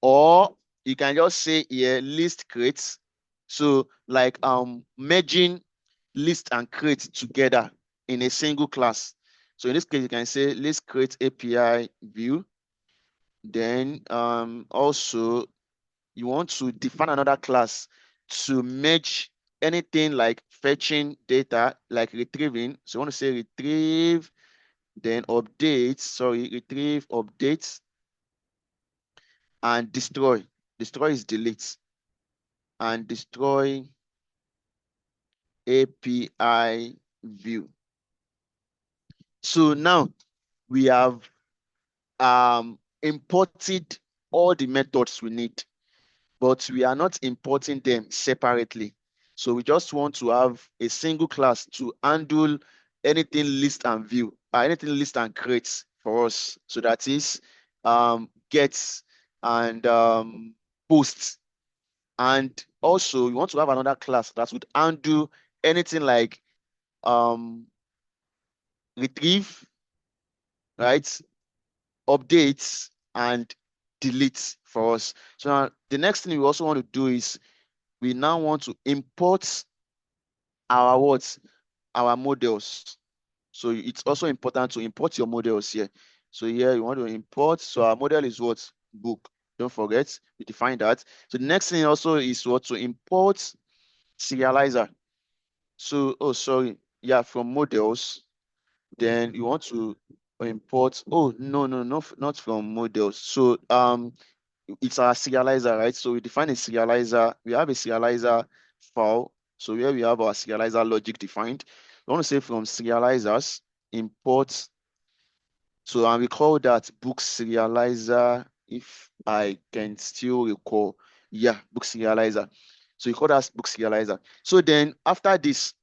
or you can just say here list create. So like merging list and create together in a single class. So in this case, you can say list create API view. Then also you want to define another class to merge anything like fetching data, like retrieving. So you want to say retrieve, then update, retrieve, update, and destroy. Destroy is delete, and destroy API view. So now we have imported all the methods we need, but we are not importing them separately. So we just want to have a single class to handle anything list and view, anything list and create for us. So that is gets and posts. And also we want to have another class that would handle anything like um, retrieve, right? Updates and delete for us. So now the next thing we also want to do is we now want to import our what? Our models. So it's also important to import your models here. So here you want to import. So our model is what? Book. Don't forget, we define that. So the next thing also is what? To import serializer. So, oh, sorry. Yeah, from models. Then you want to import. Oh, no, no, no, not from models. So it's our serializer, right? So we define a serializer. We have a serializer file. So here we have our serializer logic defined. We want to say from serializers, import. So and we call that book serializer, if I can still recall. Yeah, book serializer. So we call that book serializer. So then after this,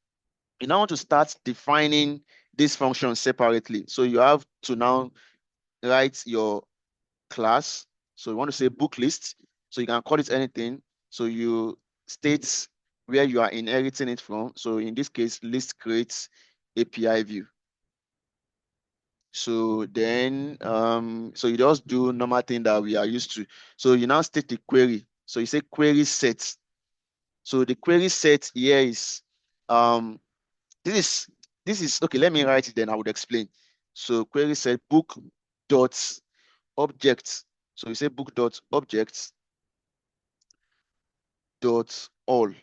you now want to start defining this function separately. So you have to now write your class. So you want to say book list. So you can call it anything. So you state where you are inheriting it from. So in this case, list creates API view. So then, so you just do normal thing that we are used to. So you now state the query. So you say query set. So the query set here is, this is, okay. Let me write it, then I would explain. So query set book dot object. So you say book dot object dot all.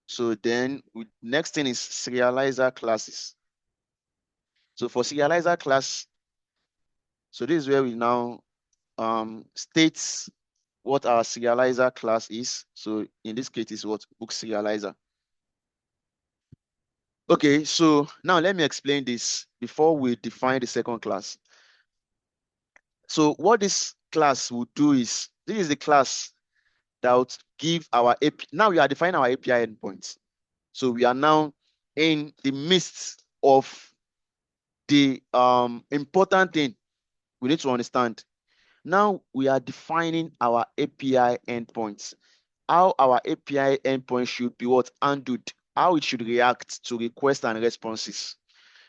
So then next thing is serializer classes. So for serializer class, so this is where we now states what our serializer class is. So in this case, is what? Book serializer. Okay, so now let me explain this before we define the second class. So what this class will do is, this is the class that would give our API. Now we are defining our API endpoints. So we are now in the midst of the important thing we need to understand. Now we are defining our API endpoints. How our API endpoint should be what? Handled. How it should react to requests and responses.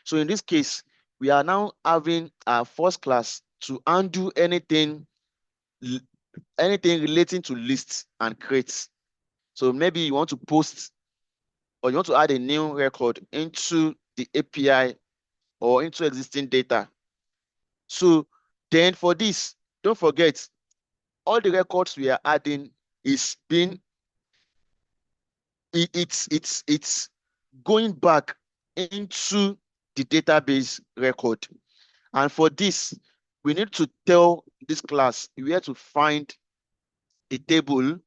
So in this case, we are now having our first class to undo anything relating to lists and crates. So maybe you want to post or you want to add a new record into the API or into existing data. So then for this, don't forget, all the records we are adding is being it's going back into the database record. And for this, we need to tell this class where to find a table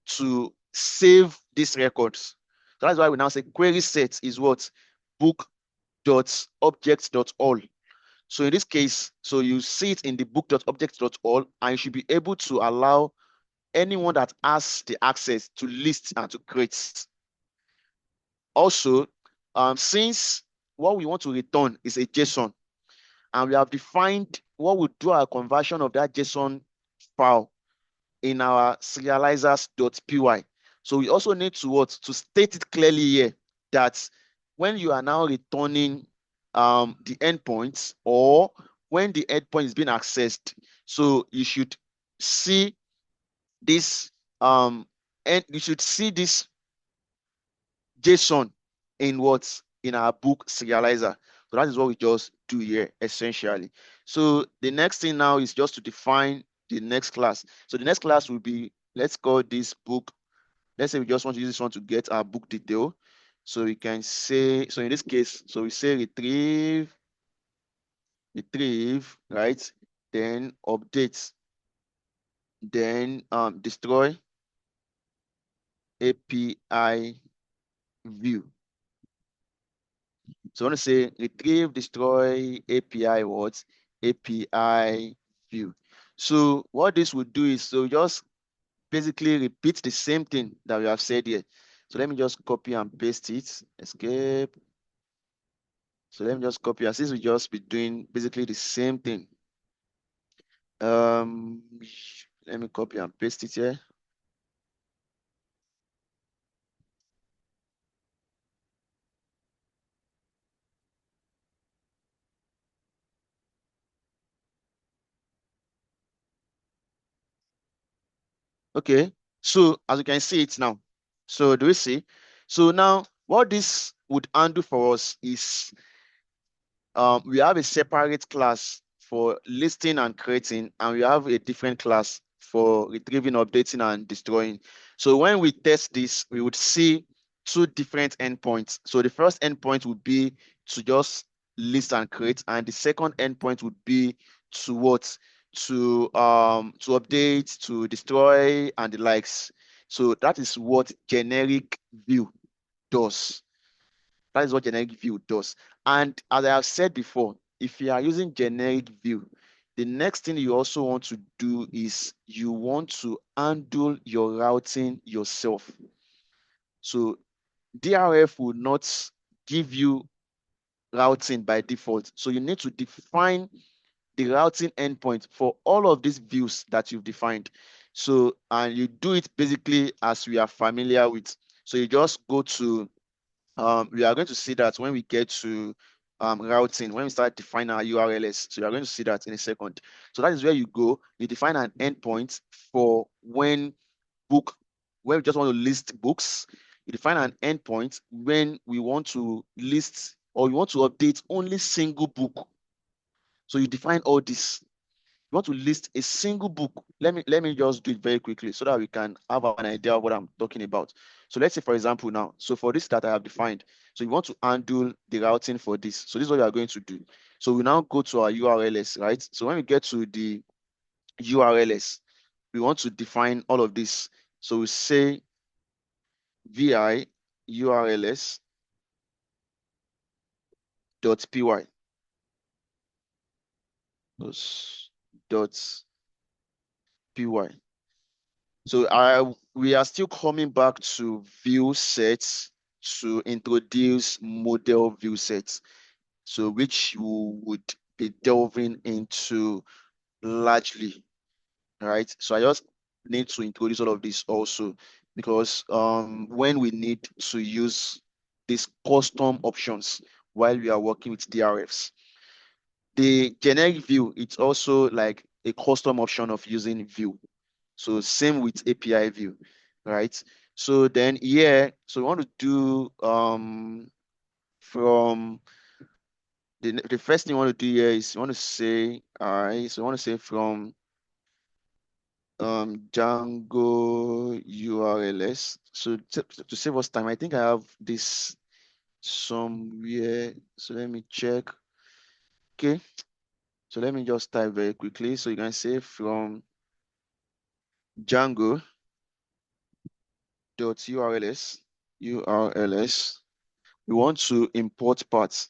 to save these records. So that's why we now say query set is what? Book dot object dot all. So in this case, so you see it in the book dot object dot all, and you should be able to allow anyone that has the access to list and to create. Also, since what we want to return is a JSON, and we have defined what will do our conversion of that JSON file in our serializers.py. So we also need to what? To state it clearly here that when you are now returning the endpoints, or when the endpoint is being accessed, so you should see this and you should see this JSON in what? In our book serializer. So that is what we just do here essentially. So the next thing now is just to define the next class. So the next class will be, let's call this book. Let's say we just want to use this one to get our book detail. So we can say, so in this case, so we say retrieve, right? Then update, then destroy API view. So I want to say retrieve, destroy API what? API view. So what this would do is, so just basically repeat the same thing that we have said here. So let me just copy and paste it. Escape. So let me just copy, as this will just be doing basically the same thing. Um, Let me copy and paste it here. Okay, so as you can see it now. So do we see? So now what this would undo for us is we have a separate class for listing and creating, and we have a different class for retrieving, updating, and destroying. So when we test this, we would see two different endpoints. So the first endpoint would be to just list and create, and the second endpoint would be to what? To update, to destroy, and the likes. So that is what generic view does. That is what generic view does. And as I have said before, if you are using generic view, the next thing you also want to do is you want to handle your routing yourself. So DRF will not give you routing by default. So you need to define the routing endpoint for all of these views that you've defined. So, and you do it basically as we are familiar with. So you just go to we are going to see that when we get to routing, when we start defining our URLs. So you're going to see that in a second. So that is where you go. You define an endpoint for when we just want to list books. You define an endpoint when we want to list or you want to update only single book. So you define all this. You want to list a single book. Let me just do it very quickly so that we can have an idea of what I'm talking about. So let's say, for example, now, so for this that I have defined, so you want to handle the routing for this. So this is what we are going to do. So we now go to our URLs, right? So when we get to the URLs, we want to define all of this. So we say vi urls dot py dot py. So we are still coming back to view sets to introduce model view sets. So which we would be delving into largely, right? So I just need to introduce all of this also because when we need to use these custom options while we are working with DRFs, the generic view, it's also like a custom option of using view. So same with API view, right? So then here, so we want to do from the first thing you want to do here is you want to say, all right, so you want to say from Django URLs. So to save us time, I think I have this somewhere. So let me check. Okay. So let me just type very quickly. So you can say from Django dot URLs. We want to import parts.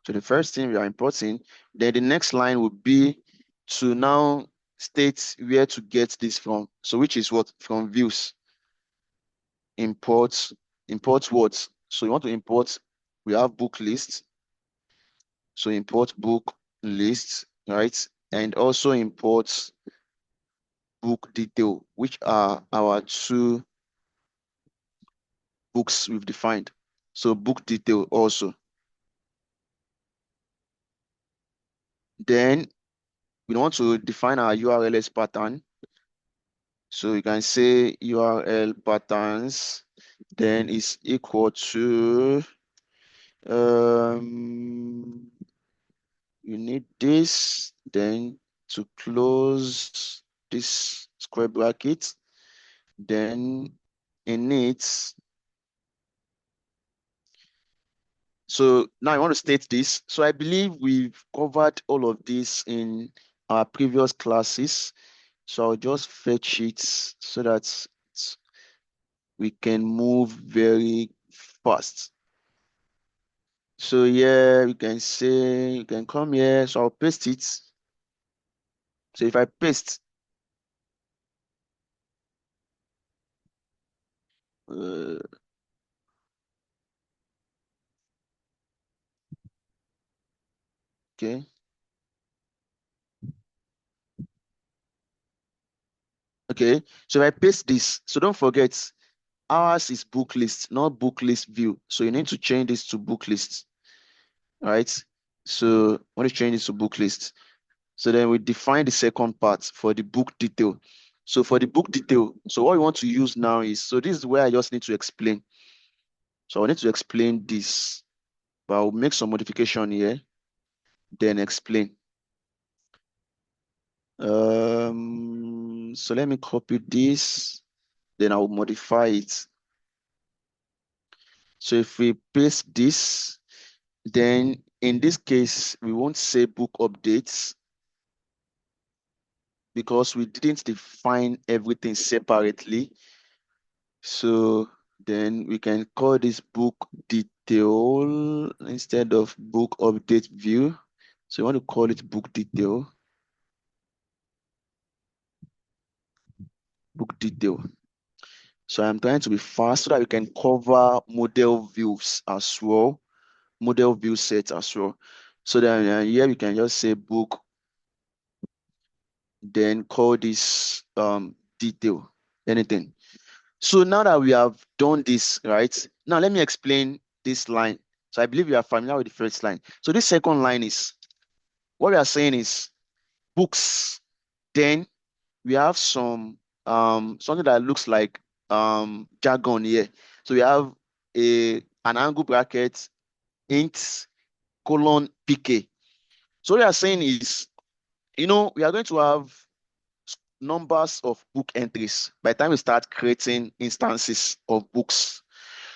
So the first thing we are importing, then the next line would be to now state where to get this from. So which is what? From views. Import what? So you want to import, we have book list. So import book list, right? And also import book detail, which are our two books we've defined. So book detail also. Then we want to define our URLs pattern. So you can say URL patterns, then is equal to, you need this, then to close this square bracket, then init. So now I want to state this. So I believe we've covered all of this in our previous classes. So I'll just fetch it so that we can move very fast. So yeah, you can say, you can come here. So I'll paste it. So if I paste, uh, okay, okay. So if I paste this, so don't forget, ours is book list, not book list view. So you need to change this to book list, right? So I want to change this to book list. So then we define the second part for the book detail. So for the book detail, so what we want to use now is, so this is where I just need to explain. So I need to explain this, but I'll make some modification here, then explain. So let me copy this, then I'll modify it. So if we paste this, then in this case, we won't say book updates because we didn't define everything separately. So then we can call this book detail instead of book update view. So you want to call it book detail, book detail. So I'm trying to be fast so that we can cover model views as well, model view sets as well. So then here we can just say book, then call this detail, anything. So now that we have done this, right? Now let me explain this line. So I believe you are familiar with the first line. So this second line is, what we are saying is books. Then we have some something that looks like jargon here. So we have an angle bracket int colon pk. So what we are saying is, we are going to have numbers of book entries by the time we start creating instances of books.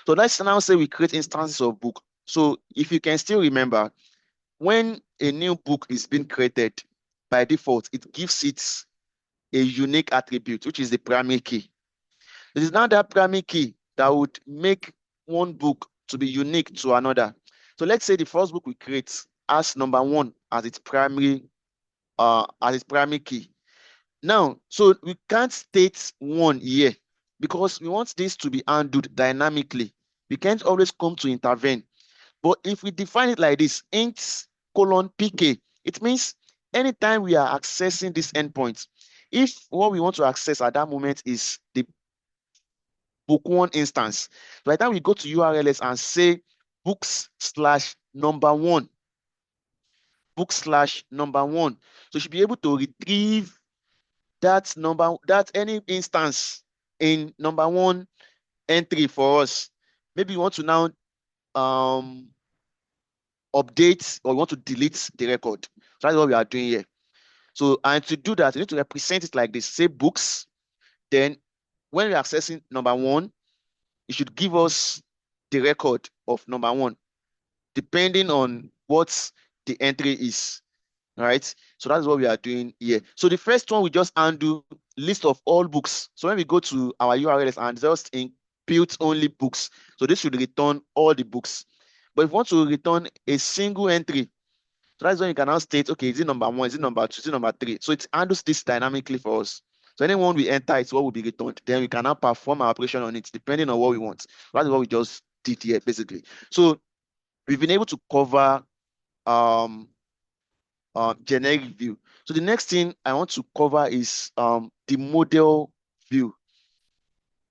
So let's now say we create instances of book. So if you can still remember, when a new book is being created, by default, it gives it a unique attribute, which is the primary key. It is now that primary key that would make one book to be unique to another. So let's say the first book we create has number one as its primary key. Now, so we can't state one here because we want this to be handled dynamically. We can't always come to intervene. But if we define it like this, int colon pk, it means anytime we are accessing this endpoint, if what we want to access at that moment is the book one instance, by the time we go to URLs and say books slash number one, book slash number one, so you should be able to retrieve that number, that any instance in number one entry for us. Maybe you want to now update or you want to delete the record. So that's what we are doing here. So, and to do that, you need to represent it like this. Say books. Then when we're accessing number one, it should give us the record of number one, depending on what the entry is. All right. So that's what we are doing here. So the first one we just undo list of all books. So when we go to our URLs and just impute only books, so this should return all the books. But if we want to return a single entry, so that's when you can now state, okay, is it number one, is it number two, is it number three? So it handles this dynamically for us. So anyone we enter, it's what will be returned. Then we can now perform our operation on it depending on what we want. That's what we just did here, basically. So we've been able to cover um generic view. So the next thing I want to cover is the model view.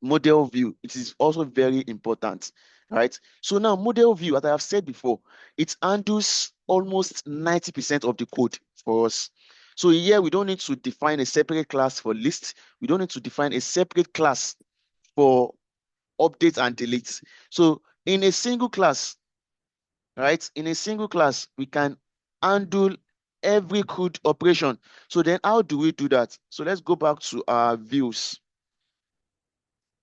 Model view, it is also very important, right? So now model view, as I have said before, it handles almost 90% of the code for us. So here we don't need to define a separate class for list. We don't need to define a separate class for updates and deletes. So in a single class, right? In a single class, we can handle every code operation. So then how do we do that? So let's go back to our views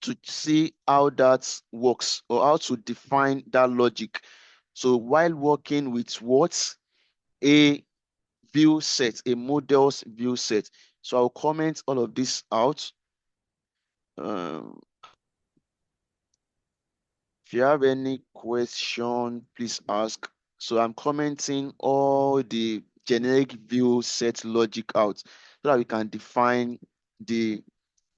to see how that works or how to define that logic. So while working with what? A view set, a models view set. So I'll comment all of this out. Um, if you have any question, please ask. So I'm commenting all the generic view set logic out so that we can define the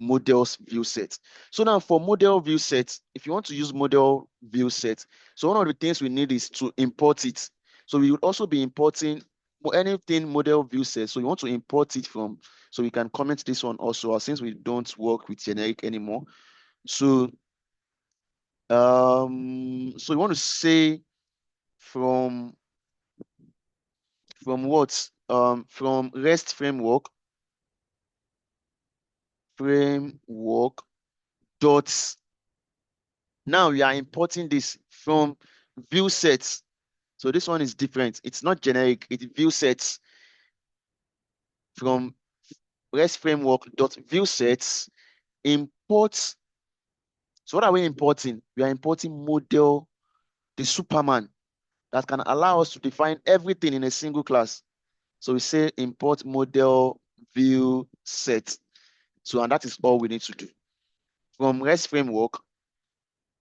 models view set. So now for model view set, if you want to use model view set, so one of the things we need is to import it. So we would also be importing anything model view set. So you want to import it from, so we can comment this one also, since we don't work with generic anymore. So so you want to say from what? From REST framework, framework dot. Now we are importing this from ViewSets. So this one is different. It's not generic. It's ViewSets from REST framework dot ViewSets imports. So what are we importing? We are importing model, the Superman, that can allow us to define everything in a single class. So we say import model view set. So, and that is all we need to do. From REST framework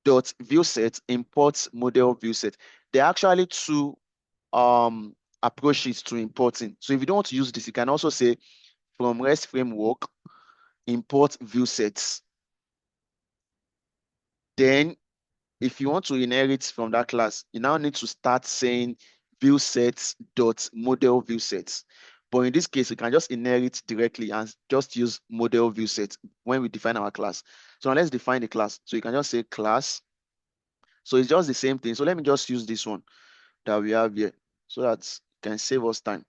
dot view set import model view set. There are actually two approaches to importing. So if you don't want to use this, you can also say from REST framework import view sets. Then if you want to inherit from that class, you now need to start saying view sets dot model view sets. But in this case, we can just inherit directly and just use model view set when we define our class. So now let's define the class. So you can just say class. So it's just the same thing. So let me just use this one that we have here so that it can save us time.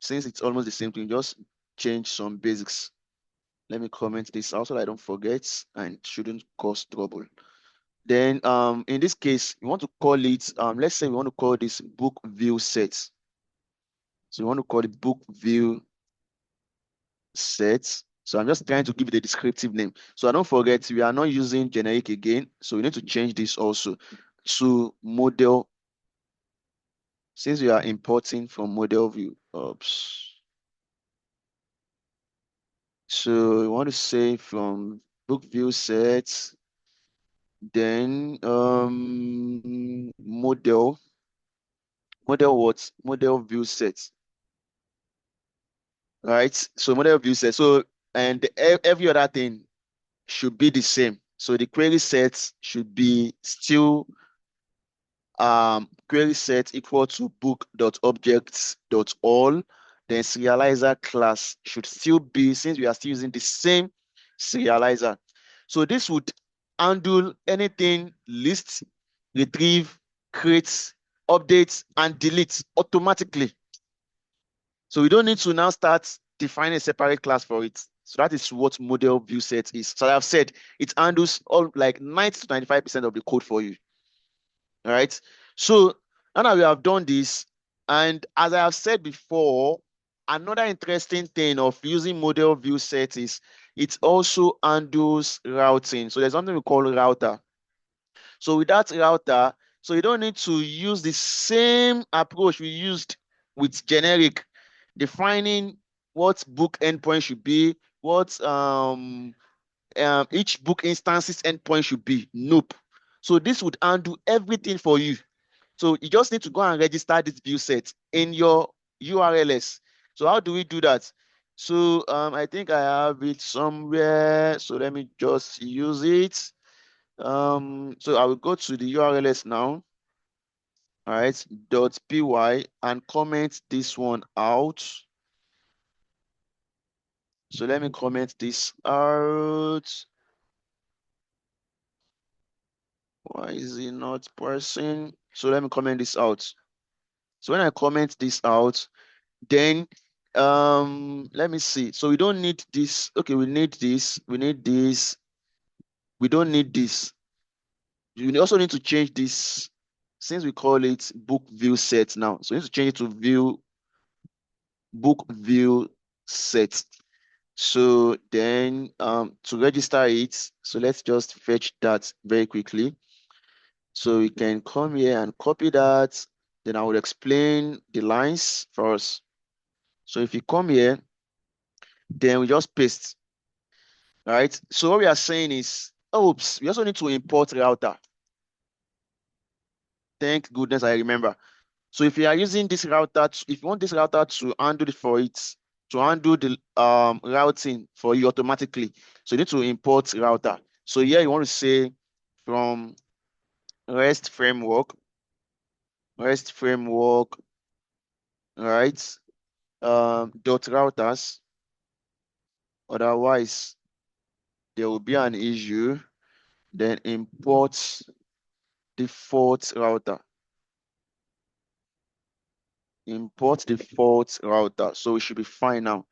Since it's almost the same thing, just change some basics. Let me comment this out so that I don't forget and shouldn't cause trouble. Then in this case, you want to call it, let's say we want to call this book view set. So you want to call it book view set. So I'm just trying to give it a descriptive name. So I don't forget, we are not using generic again. So we need to change this also to model. Since we are importing from model view, oops. So we want to say from book view set, then model what? Model view set, right? So model view set. So and every other thing should be the same. So the query set should be still query set equal to book.objects.all. Then serializer class should still be, since we are still using the same serializer. So this would handle anything list, retrieve, create, update, and delete automatically. So we don't need to now start defining a separate class for it. So that is what model view set is. So I've said it handles all like 90 to 95% of the code for you. All right. So now that we have done this, and as I have said before, another interesting thing of using model view set is it also handles routing. So there's something we call router. So with that router, so you don't need to use the same approach we used with generic, defining what book endpoint should be, what each book instance's endpoint should be. Nope. So this would undo everything for you. So you just need to go and register this view set in your URLs. So how do we do that? So I think I have it somewhere. So let me just use it. So I will go to the URLs now. All right, .py and comment this one out. So let me comment this out. Why is it not parsing? So let me comment this out. So when I comment this out, then let me see. So we don't need this. Okay, we need this. We need this. We don't need this. You also need to change this since we call it book view set now. So we need to change it to view book view set. So then to register it, so let's just fetch that very quickly. So we can come here and copy that. Then I will explain the lines for us. So if you come here, then we just paste. All right. So what we are saying is, oops, we also need to import router. Thank goodness I remember. So if you are using this router, if you want this router to handle it for it, to handle the routing for you automatically, so you need to import router. So here you want to say from REST framework, right? Dot routers. Otherwise, there will be an issue. Then import default router. Import default router. So we should be fine now.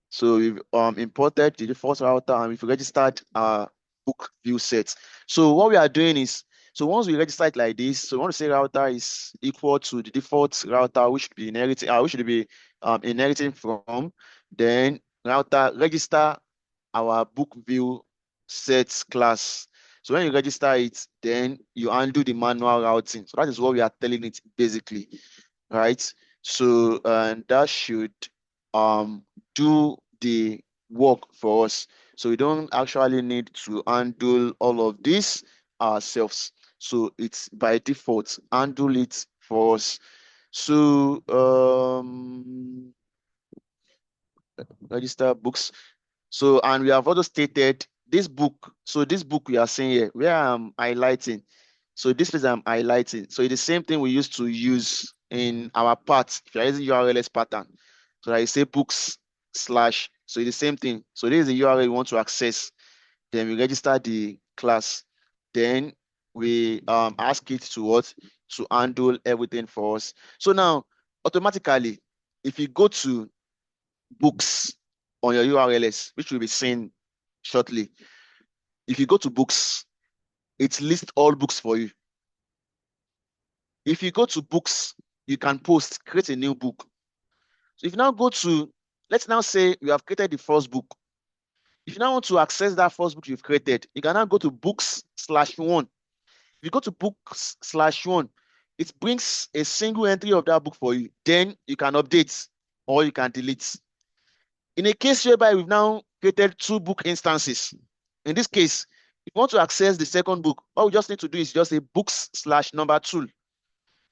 So we've imported the default router and we've registered our book view set. So what we are doing is, so once we register it like this, so we want to say router is equal to the default router which should be inheriting, which should be inheriting from, then router register our book view sets class. So when you register it, then you undo the manual routing. So that is what we are telling it basically, right? So that should um do the work for us. So we don't actually need to undo all of this ourselves. So it's by default, undo it for us. So register books. So, and we have also stated this book. So this book we are seeing here, where I'm highlighting. So this is I'm highlighting. So it's the same thing we used to use in our part. If you're using URLs pattern. So I say books slash. So it's the same thing. So this is the URL we want to access. Then we register the class. Then we ask it to what? To handle everything for us. So now automatically, if you go to books on your URLs, which will be seen shortly. If you go to books, it lists all books for you. If you go to books, you can post, create a new book. So if you now go to, let's now say you have created the first book. If you now want to access that first book you've created, you can now go to books/1. If you go to books/1, it brings a single entry of that book for you. Then you can update or you can delete. In a case whereby we've now created two book instances, in this case, if you want to access the second book, all we just need to do is just say books/number2.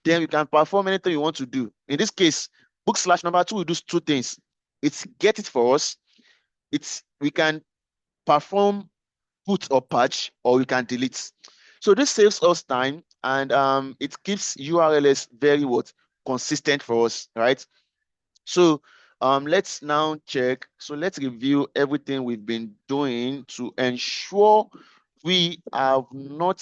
Then you can perform anything you want to do. In this case, books/number2 will do two things. It's get it for us. We can perform put or patch, or we can delete. So this saves us time and it keeps URLs very what consistent for us, right? So let's now check. So let's review everything we've been doing to ensure we have not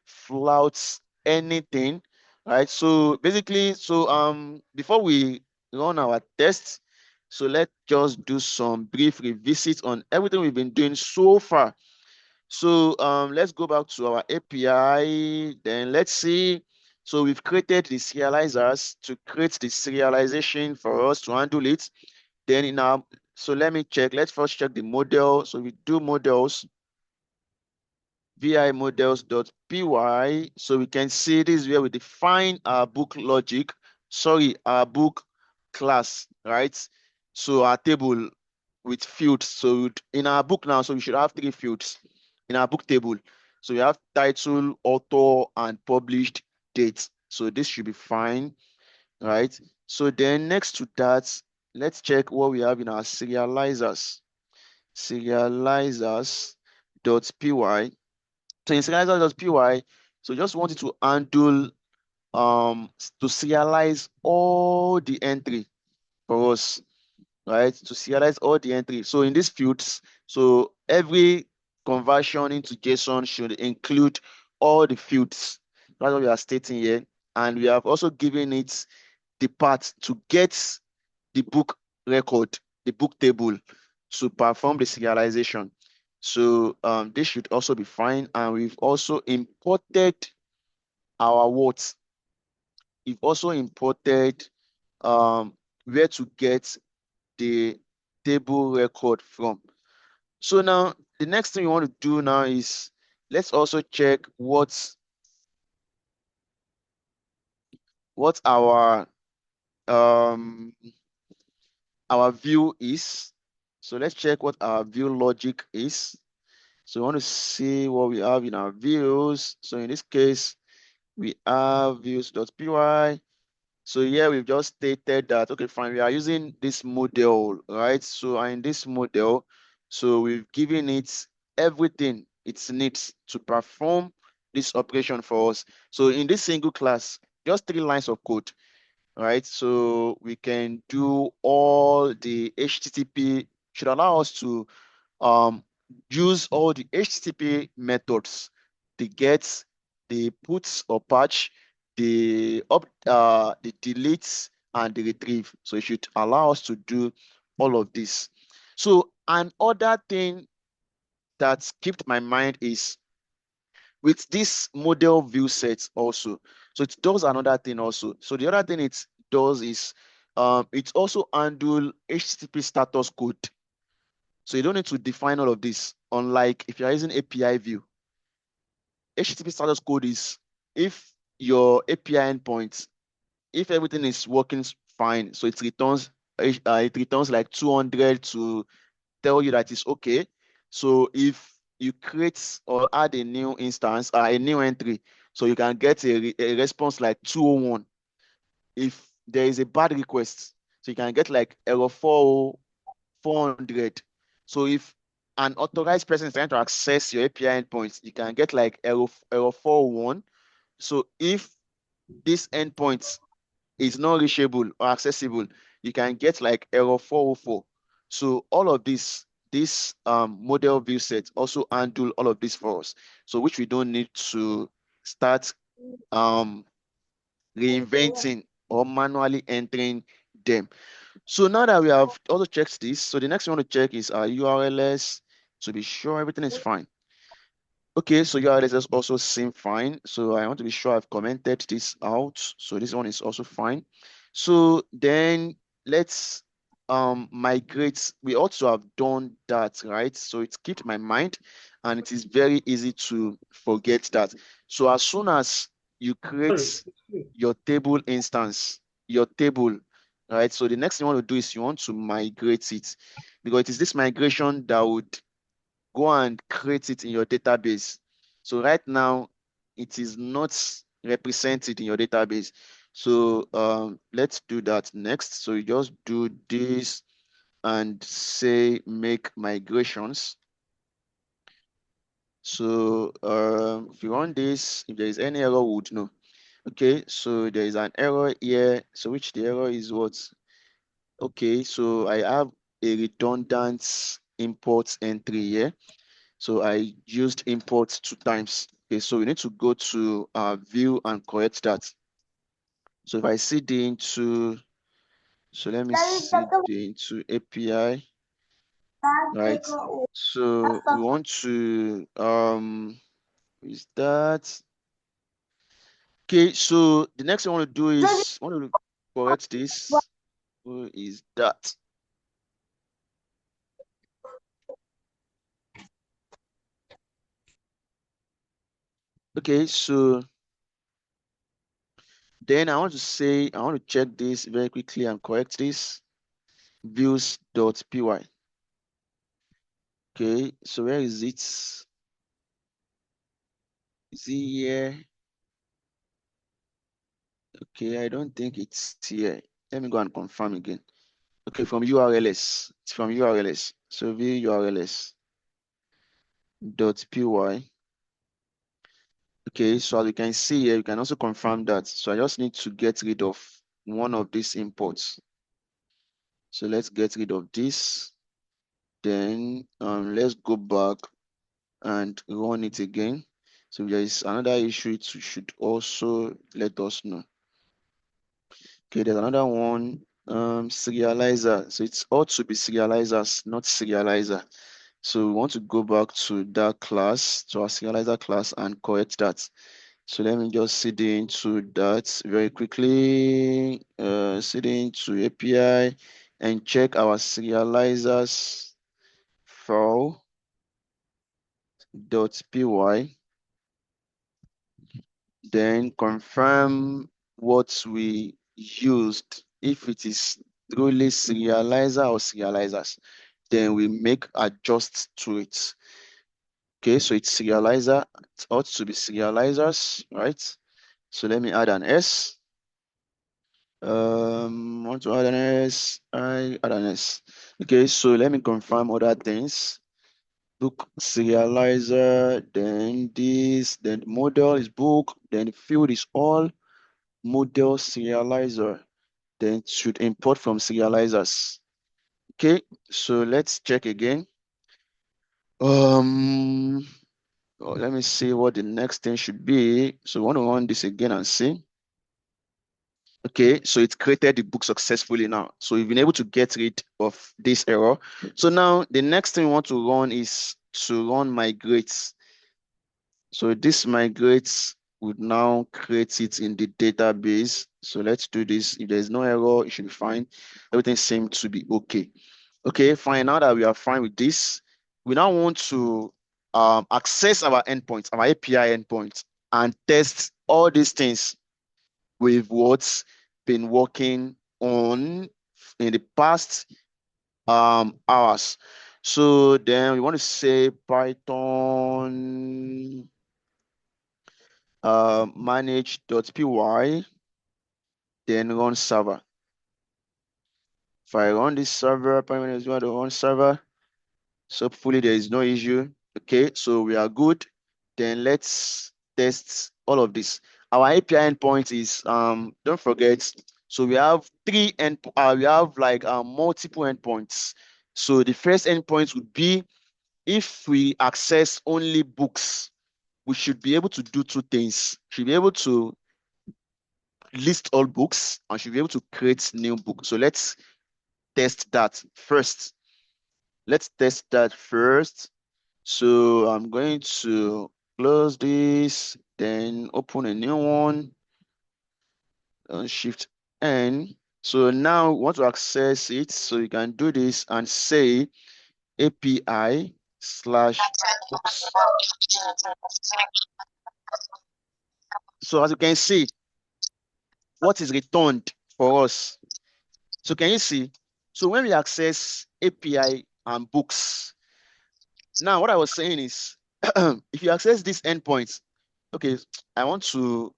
flouted anything, right? So basically, so before we run our test, so let's just do some brief revisit on everything we've been doing so far. So let's go back to our API. Then let's see. So we've created the serializers to create the serialization for us to handle it. Then in our, so let me check. Let's first check the model. So we do models, vi models.py. So we can see this is where we define our book logic. Sorry, our book class, right? So our table with fields. So in our book now, so we should have three fields in our book table. So we have title, author, and published date. So this should be fine, right? So then next to that, let's check what we have in our serializers. Serializers.py. So in serializers.py, so just wanted to handle to serialize all the entry for us, right? To serialize all the entries. So in these fields, so every conversion into JSON should include all the fields. That's what we are stating here. And we have also given it the path to get the book record, the book table to perform the serialization. So this should also be fine. And we've also imported our what? We've also imported where to get the table record from. So now the next thing we want to do now is let's also check what um our view is. So let's check what our view logic is. So we want to see what we have in our views. So in this case, we have views.py. So here we've just stated that, okay, fine, we are using this model, right? So in this model, so we've given it everything it needs to perform this operation for us. So in this single class, just 3 lines of code, right? So we can do all the HTTP, should allow us to um, use all the HTTP methods, the get, the puts or patch, the deletes and the retrieve. So it should allow us to do all of this. So another thing that skipped my mind is with this model view sets also. So it does another thing also. So the other thing it does is it also handle HTTP status code. So you don't need to define all of this. Unlike if you're using API view, HTTP status code is if your API endpoint, if everything is working fine, so it returns like 200 to tell you that it's okay. So if you create or add a new instance, a new entry, so you can get a response like 201. If there is a bad request, so you can get like error 400. So if an authorized person is trying to access your API endpoints, you can get like error 401. So if this endpoint is not reachable or accessible, you can get like error 404. So all of this model view set also handle all of this for us. So which we don't need to start um, reinventing or manually entering them. So now that we have also checked this, so the next thing we want to check is our URLs to be sure everything is fine. Okay, so URLs also seem fine. So I want to be sure I've commented this out. So this one is also fine. So then let's migrate. We ought to have done that, right? So it skipped my mind and it is very easy to forget that. So as soon as you create your table instance, your table, right? So the next thing you want to do is you want to migrate it because it is this migration that would go and create it in your database. So right now, it is not represented in your database. So let's do that next. So you just do this and say make migrations. So if you run this, if there is any error, we would know. Okay, so there is an error here. So which the error is what? Okay, so I have a redundant import entry here. So I used import 2 times. Okay, so we need to go to view and correct that. So if I see the into, so let me see the into API, right? So we want to, is that, okay, so the next thing I want to do is, I want to correct this. Who is that? Okay, so then I want to say, I want to check this very quickly and correct this. Views.py. Okay, so where is it? Is it here? Okay, I don't think it's here. Let me go and confirm again. Okay, from URLs. It's from URLs. So view URLs dot py. Okay, so as you can see here, you can also confirm that. So I just need to get rid of one of these imports. So let's get rid of this. Then let's go back and run it again. So if there is another issue, it should also let us know. Okay, there's another one, serializer. So it's ought to be serializers, not serializer. So we want to go back to that class, to our serializer class, and correct that. So let me just sit into that very quickly. Sit into API and check our serializers file.py. Then confirm what we used. If it is truly serializer or serializers, then we make adjust to it. Okay, so it's serializer. It ought to be serializers, right? So let me add an S. Want to add an S. I add an S. Okay, so let me confirm other things. Book serializer, then this, then model is book, then field is all. Model serializer, then it should import from serializers. Okay, so let's check again. Let me see what the next thing should be. So we want to run this again and see. Okay, so it created the book successfully now. So we've been able to get rid of this error. So now the next thing we want to run is to run migrate. So this migrate would now create it in the database. So let's do this. If there's no error, it should be fine. Everything seems to be okay. Okay, fine. Now that we are fine with this, we now want to access our endpoints, our API endpoints, and test all these things with what's been working on in the past hours. So then we want to say Python manage.py, then run server. If I run this server, Python is going to run server. So hopefully there is no issue. Okay, so we are good. Then let's test all of this. Our API endpoint is don't forget. So we have we have like multiple endpoints. So the first endpoint would be if we access only books, we should be able to do two things. Should be able to list all books and should be able to create new books. So let's test that first. Let's test that first. So I'm going to close this, then open a new one, Shift N. So now we want to access it. So you can do this and say API slash books. So as you can see, what is returned for us? So can you see? So when we access API and books, now what I was saying is, if you access this endpoint, okay, I want to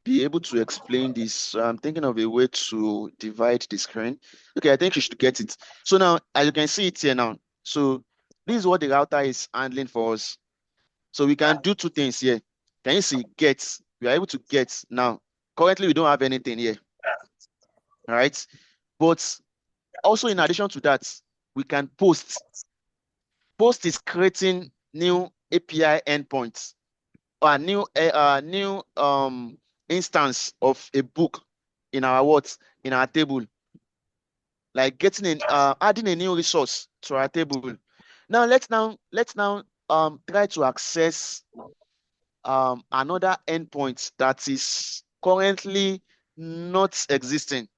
be able to explain this. So I'm thinking of a way to divide the screen. Okay, I think you should get it. So now, as you can see it here now. So this is what the router is handling for us. So we can do two things here. Can you see get? We are able to get now. Currently, we don't have anything here. All right. But also in addition to that, we can post. Post is creating new API endpoints or new instance of a book in our what in our table, like getting an adding a new resource to our table. Now let's now try to access another endpoint that is currently not existing.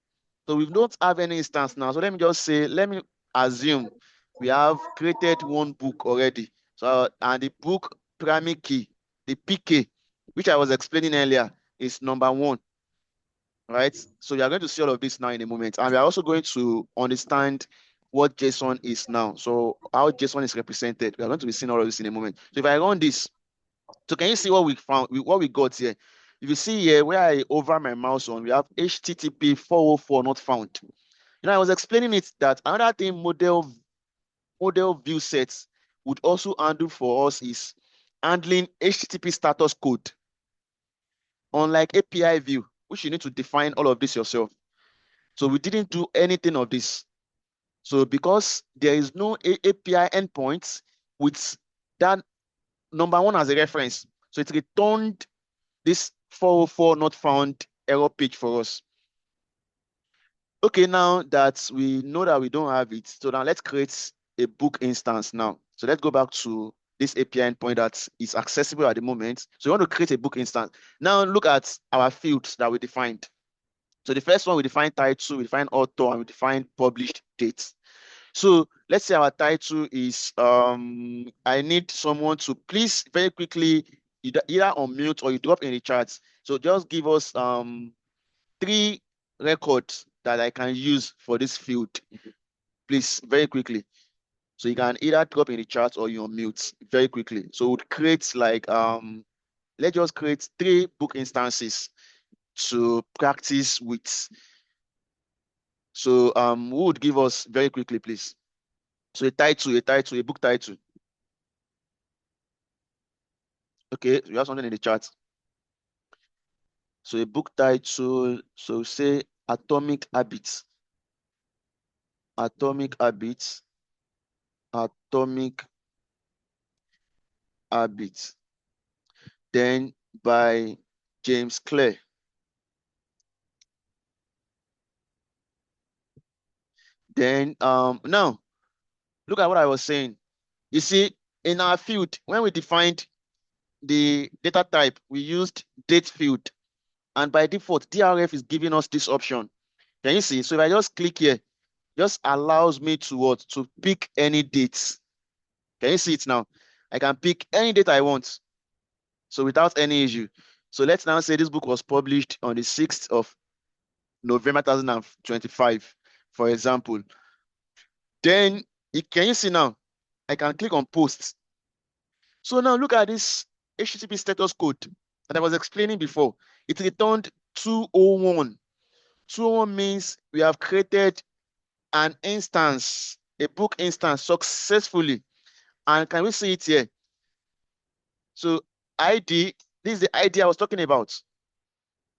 So we don't have any instance now. So let me just say, let me assume we have created one book already. So and the book primary key, the PK, which I was explaining earlier, is number one, right? So you are going to see all of this now in a moment. And we are also going to understand what JSON is now. So how JSON is represented. We are going to be seeing all of this in a moment. So if I run this, so can you see what we found, what we got here? If you see here where I over my mouse on, we have HTTP 404 not found. You know, I was explaining it that another thing model view sets would also handle for us is handling HTTP status code. Unlike API view, which you need to define all of this yourself. So we didn't do anything of this. So because there is no API endpoint with that number one as a reference, so it returned this 404 not found error page for us. Okay, now that we know that we don't have it, so now let's create a book instance now. So let's go back to this API endpoint that is accessible at the moment. So we want to create a book instance. Now look at our fields that we defined. So the first one, we define title, we define author, and we define published date. So let's say our title is I need someone to please very quickly either unmute or you drop in the chat. So just give us three records that I can use for this field, please, very quickly. So you can either drop in the chat or you unmute very quickly. So we'd create like let's just create three book instances to practice with. So who would give us very quickly, please? So a book title. Okay, we have something in the chat. So a book title, so say Atomic Habits. Atomic Habits. Atomic Habits. Then by James Clear. Then now look at what I was saying. You see, in our field, when we defined the data type, we used date field. And by default, DRF is giving us this option. Can you see? So if I just click here, just allows me to what? To pick any dates. Can you see it now? I can pick any date I want. So without any issue. So let's now say this book was published on the 6th of November 2025, for example. Then can you see now? I can click on post. So now look at this HTTP status code that I was explaining before. It returned 201. 201 means we have created an instance, a book instance successfully. And can we see it here? So ID, this is the ID I was talking about.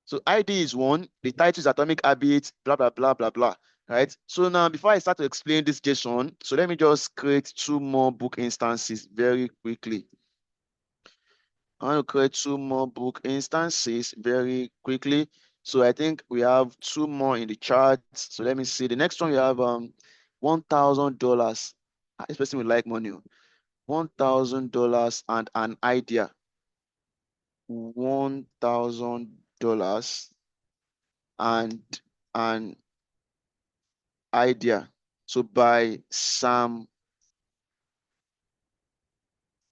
So ID is one, the title is atomic habit, blah, blah, blah, blah, blah. Right? So now before I start to explain this JSON, so let me just create two more book instances very quickly. I want to create two more book instances very quickly. So I think we have two more in the chart. So let me see. The next one we have $1,000. This person will like money. $1,000 and an idea. $1,000 and an idea. So by Sam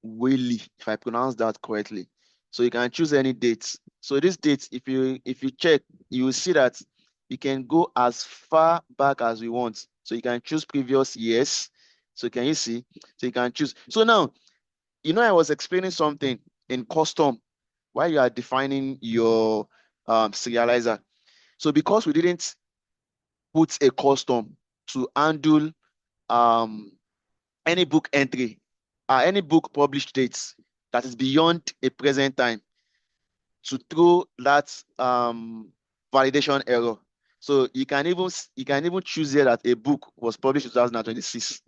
Wiley, if I pronounce that correctly. So you can choose any date. So this date, if you check, you will see that you can go as far back as we want. So you can choose previous years. So can you see? So you can choose. So now, I was explaining something in custom while you are defining your serializer. So because we didn't put a custom to handle um, any book entry, any book published dates that is beyond a present time to throw that validation error. So you can even choose here that a book was published in 2026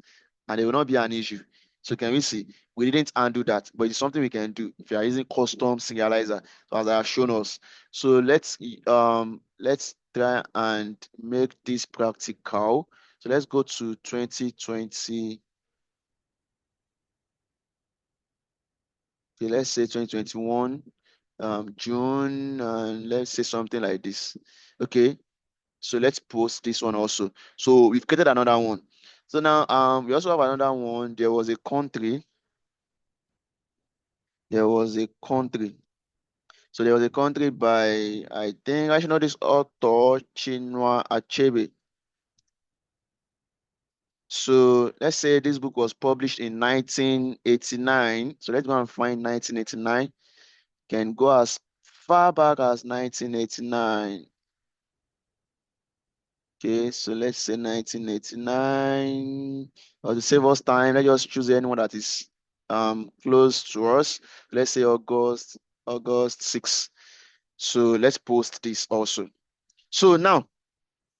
and there will not be an issue. So can we see? We didn't undo that, but it's something we can do if you are using custom serializer, so as I have shown us. So let's try and make this practical. So let's go to 2020. Okay, let's say 2021, June, and let's say something like this. Okay, so let's post this one also. So we've created another one. So now we also have another one. There was a country. There was a country. So there was a country by, I think I should know this author, Chinua Achebe. So let's say this book was published in 1989. So let's go and find 1989. Can go as far back as 1989. Okay, so let's say 1989. Or to save us time, let's just choose anyone that is close to us. Let's say August 6. So let's post this also. So now,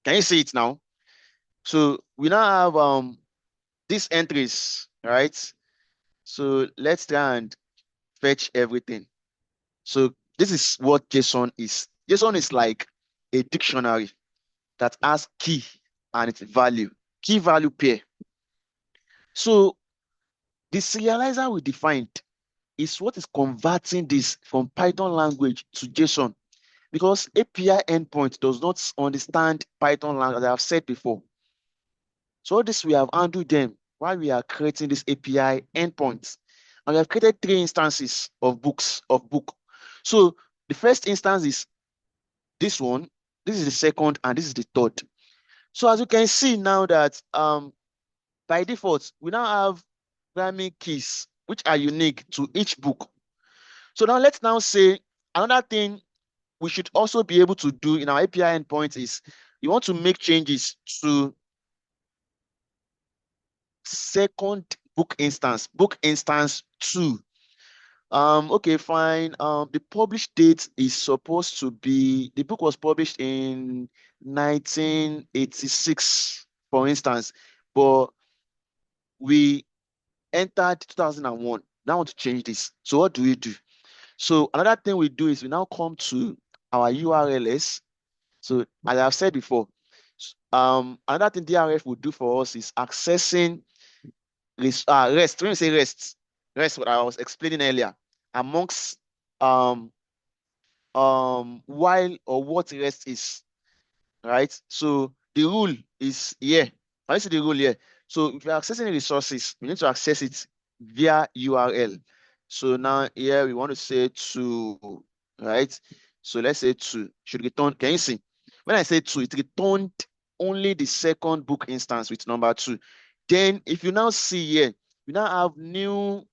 can you see it now? So we now have these entries, right? So let's try and fetch everything. So this is what JSON is. JSON is like a dictionary that has key and its value, key value pair. So the serializer we defined is what is converting this from Python language to JSON, because API endpoint does not understand Python language, as I have said before. So all this we have handled them while we are creating this API endpoints. And we have created three instances of book. So the first instance is this one, this is the second, and this is the third. So as you can see now that by default, we now have programming keys which are unique to each book. So now let's now say another thing we should also be able to do in our API endpoint is you want to make changes to second book instance 2. Okay, fine. The published date is supposed to be, the book was published in 1986, for instance, but we entered 2001. Now I want to change this. So what do we do? So another thing we do is we now come to our URLs. So as I've said before, Another thing DRF would do for us is accessing rest. When you say rest, what I was explaining earlier, amongst um while or what rest is, right? So the rule is here. I see the rule here. So if you're accessing resources, you need to access it via URL. So now here we want to say to, right? So let's say to should return. Can you see? When I say to, it returned only the second book instance with number 2. Then if you now see here, we now have new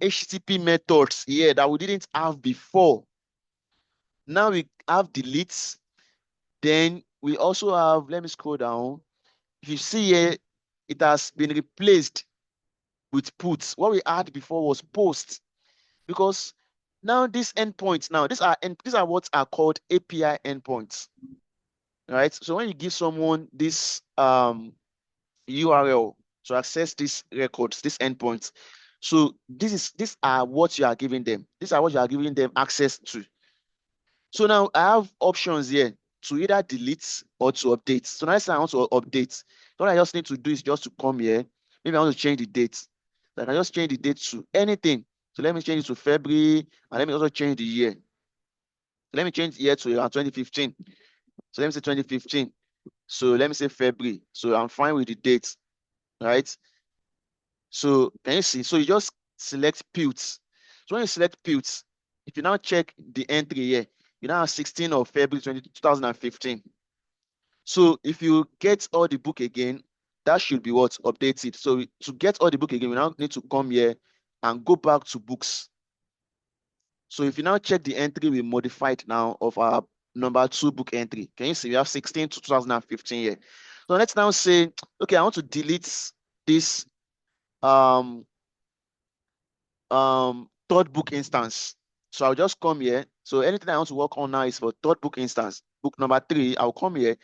HTTP methods here that we didn't have before. Now we have deletes. Then we also have, let me scroll down. If you see here, it has been replaced with puts. What we had before was post, because now these endpoints, now these are what are called API endpoints, right? So when you give someone this URL to access these records, these endpoints, so these are what you are giving them. These are what you are giving them access to. So now I have options here to either delete or to update. So now I want to update. What I just need to do is just to come here. Maybe I want to change the date. So I can just change the date to anything. So let me change it to February, and let me also change the year. Let me change the year to 2015. So let me say 2015. So let me say February. So I'm fine with the date, right? So can you see? So you just select Put. So when you select Put, if you now check the entry here, you now have 16th of February 2015. So if you get all the book again, that should be what updated. So to get all the book again, we now need to come here and go back to books. So if you now check the entry we modified now of our number 2 book entry, can you see we have 16 to 2015 here. So let's now say, okay, I want to delete this um third book instance. So I'll just come here. So anything I want to work on now is for third book instance. Book number 3, I'll come here,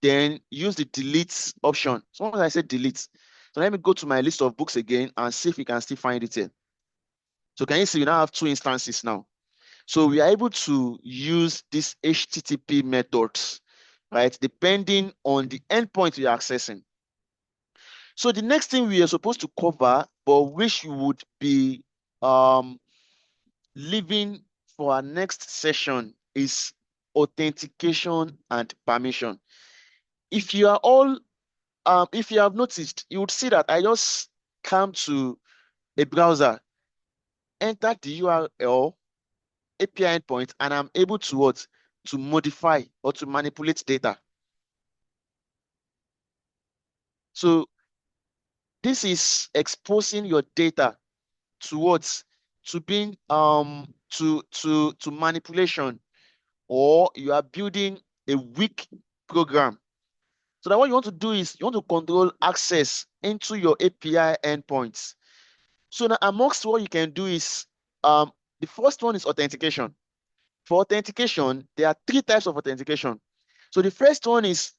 then use the delete option. So once I say delete, so let me go to my list of books again and see if we can still find it here. So can you see we now have 2 instances now? So we are able to use these HTTP methods, right? Depending on the endpoint we are accessing. So the next thing we are supposed to cover, but which would be leaving for our next session, is authentication and permission. If you are all, if you have noticed, you would see that I just come to a browser, enter the URL, API endpoint, and I'm able to what? To modify or to manipulate data. So this is exposing your data to what? To being to manipulation, or you are building a weak program. So that what you want to do is you want to control access into your API endpoints. So now amongst what you can do is the first one is authentication. For authentication, there are 3 types of authentication. So the first one is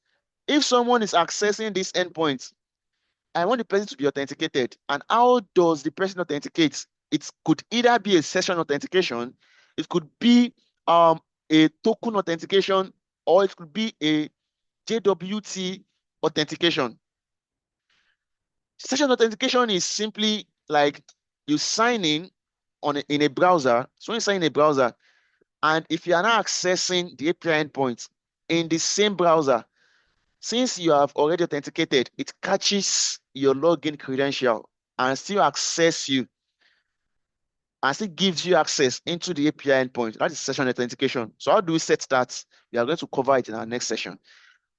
if someone is accessing this endpoint, I want the person to be authenticated. And how does the person authenticate? It could either be a session authentication, it could be a token authentication, or it could be a JWT authentication. Session authentication is simply like you sign in in a browser. So when you sign in a browser, and if you are now accessing the API endpoint in the same browser, since you have already authenticated, it catches your login credential and still access you and still gives you access into the API endpoint. That is session authentication. So how do we set that? We are going to cover it in our next session.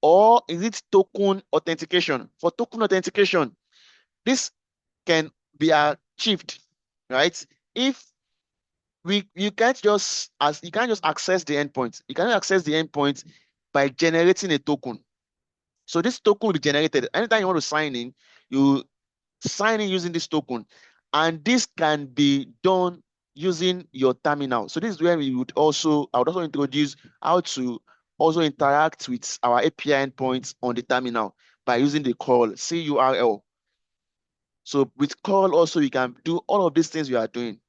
Or is it token authentication? For token authentication, this can be achieved, right? If you can't just access the endpoint. You cannot access the endpoint by generating a token. So this token will be generated. Anytime you want to sign in, you sign in using this token. And this can be done using your terminal. So this is where I would also introduce how to also interact with our API endpoints on the terminal by using the curl, CURL. So with curl also, you can do all of these things we are doing,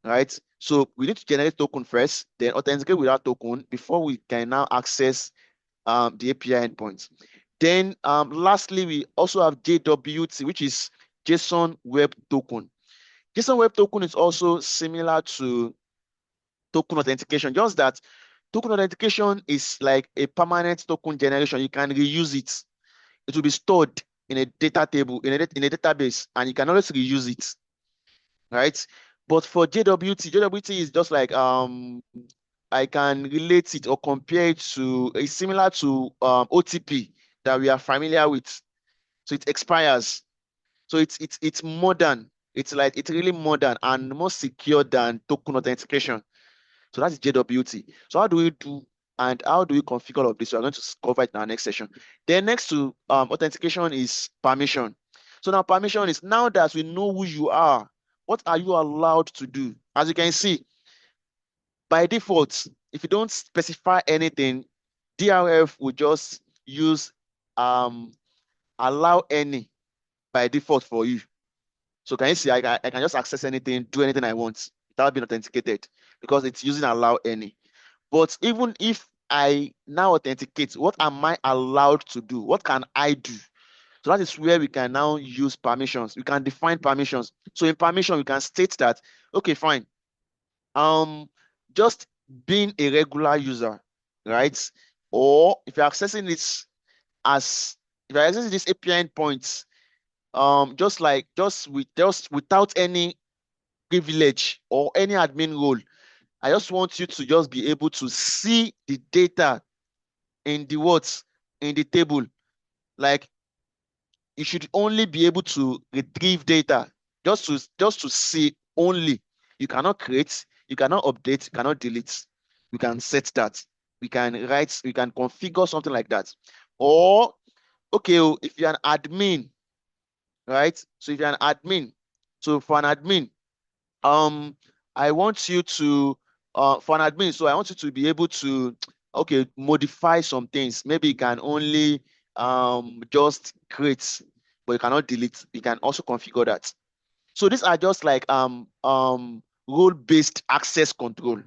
right? So we need to generate token first, then authenticate with our token before we can now access the API endpoints. Then lastly, we also have JWT, which is JSON Web Token. JSON Web Token is also similar to token authentication, just that token authentication is like a permanent token generation. You can reuse it. It will be stored in a data table, in a database, and you can always reuse it, right? But for JWT is just like I can relate it or compare it to, it's similar to OTP that we are familiar with. So it expires. So it's modern. It's really modern and more secure than token authentication. So that's JWT. So how do we do and how do we configure all of this? So we're going to cover it in our next session. Then next to authentication is permission. So now permission is, now that we know who you are, what are you allowed to do? As you can see, by default, if you don't specify anything, DRF will just use allow any by default for you. So can you see, I can just access anything, do anything I want without being authenticated because it's using allow any. But even if I now authenticate, what am I allowed to do? What can I do? So that is where we can now use permissions. We can define permissions. So in permission, we can state that, okay, fine. Just being a regular user, right? Or if you're accessing this as, if you're accessing this API endpoints, just without any privilege or any admin role, I just want you to just be able to see the data in the words in the table. Like, you should only be able to retrieve data just to see only. You cannot create, you cannot update, you cannot delete. We can set that. We can write, we can configure something like that. Or okay, if you're an admin, right? So if you're an admin, so for an admin, um I want you to for an admin, so I want you to be able to okay, modify some things. Maybe you can only just create, but you cannot delete. You can also configure that. So these are just like role-based access control.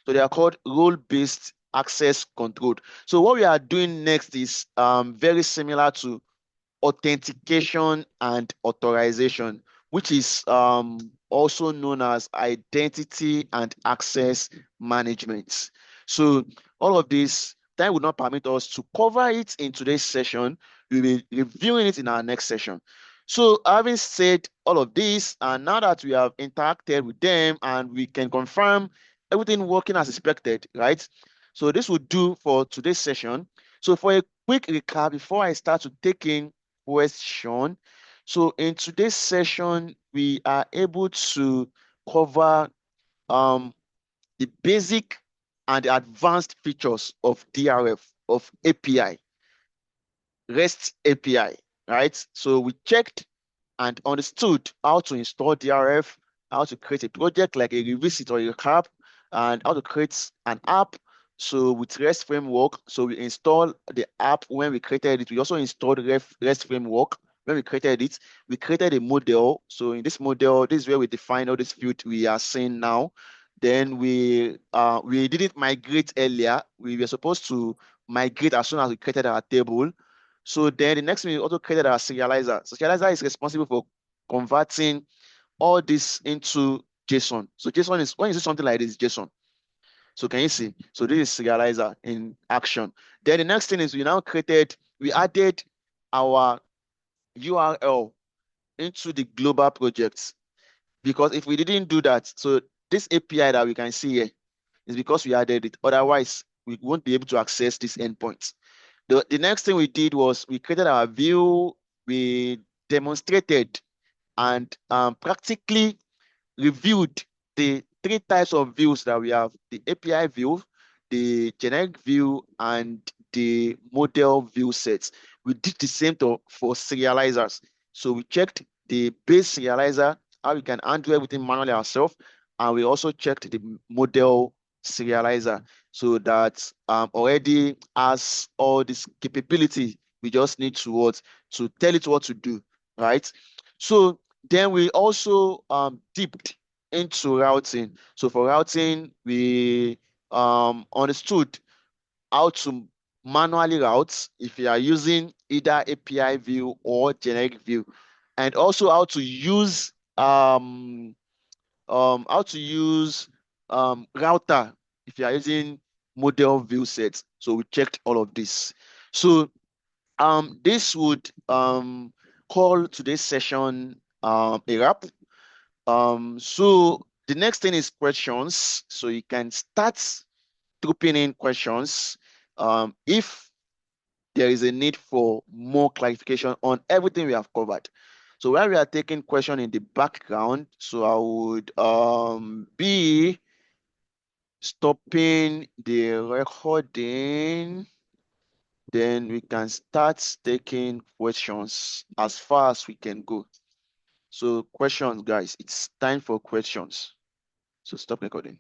So they are called role-based access control. So what we are doing next is very similar to authentication and authorization, which is also known as identity and access management. So all of this, time will not permit us to cover it in today's session. We'll be reviewing it in our next session. So having said all of this, and now that we have interacted with them and we can confirm everything working as expected, right? So this will do for today's session. So for a quick recap, before I start to take in question. So in today's session, we are able to cover um, the basic and the advanced features of DRF, of API, REST API, right? So we checked and understood how to install DRF, how to create a project like a revisit or a recap, and how to create an app. So with REST framework, so we install the app when we created it. We also installed REST framework when we created it. We created a model. So in this model, this is where we define all this field we are seeing now. Then we didn't migrate earlier. We were supposed to migrate as soon as we created our table. So then the next thing we also created our serializer. So serializer is responsible for converting all this into JSON. So JSON is, when you see something like this, JSON. So can you see? So this is serializer in action. Then the next thing is we added our URL into the global projects. Because if we didn't do that, so this API that we can see here is because we added it. Otherwise, we won't be able to access these endpoints. The next thing we did was we created our view, we demonstrated and practically reviewed the three types of views that we have: the API view, the generic view, and the model view sets. We did the same for serializers. So we checked the base serializer, how we can handle everything manually ourselves, and we also checked the model serializer, so that already has all this capability. We just need to tell it what to do, right? So then we also dipped into routing. So for routing, we understood how to manually route if you are using either API view or generic view, and also how to use router if you are using model view sets. So we checked all of this. So this would call today's session a wrap. So the next thing is questions. So you can start trooping in questions if there is a need for more clarification on everything we have covered. So while we are taking question in the background, so I would be stopping the recording. Then we can start taking questions as far as we can go. So questions, guys, it's time for questions. So stop recording.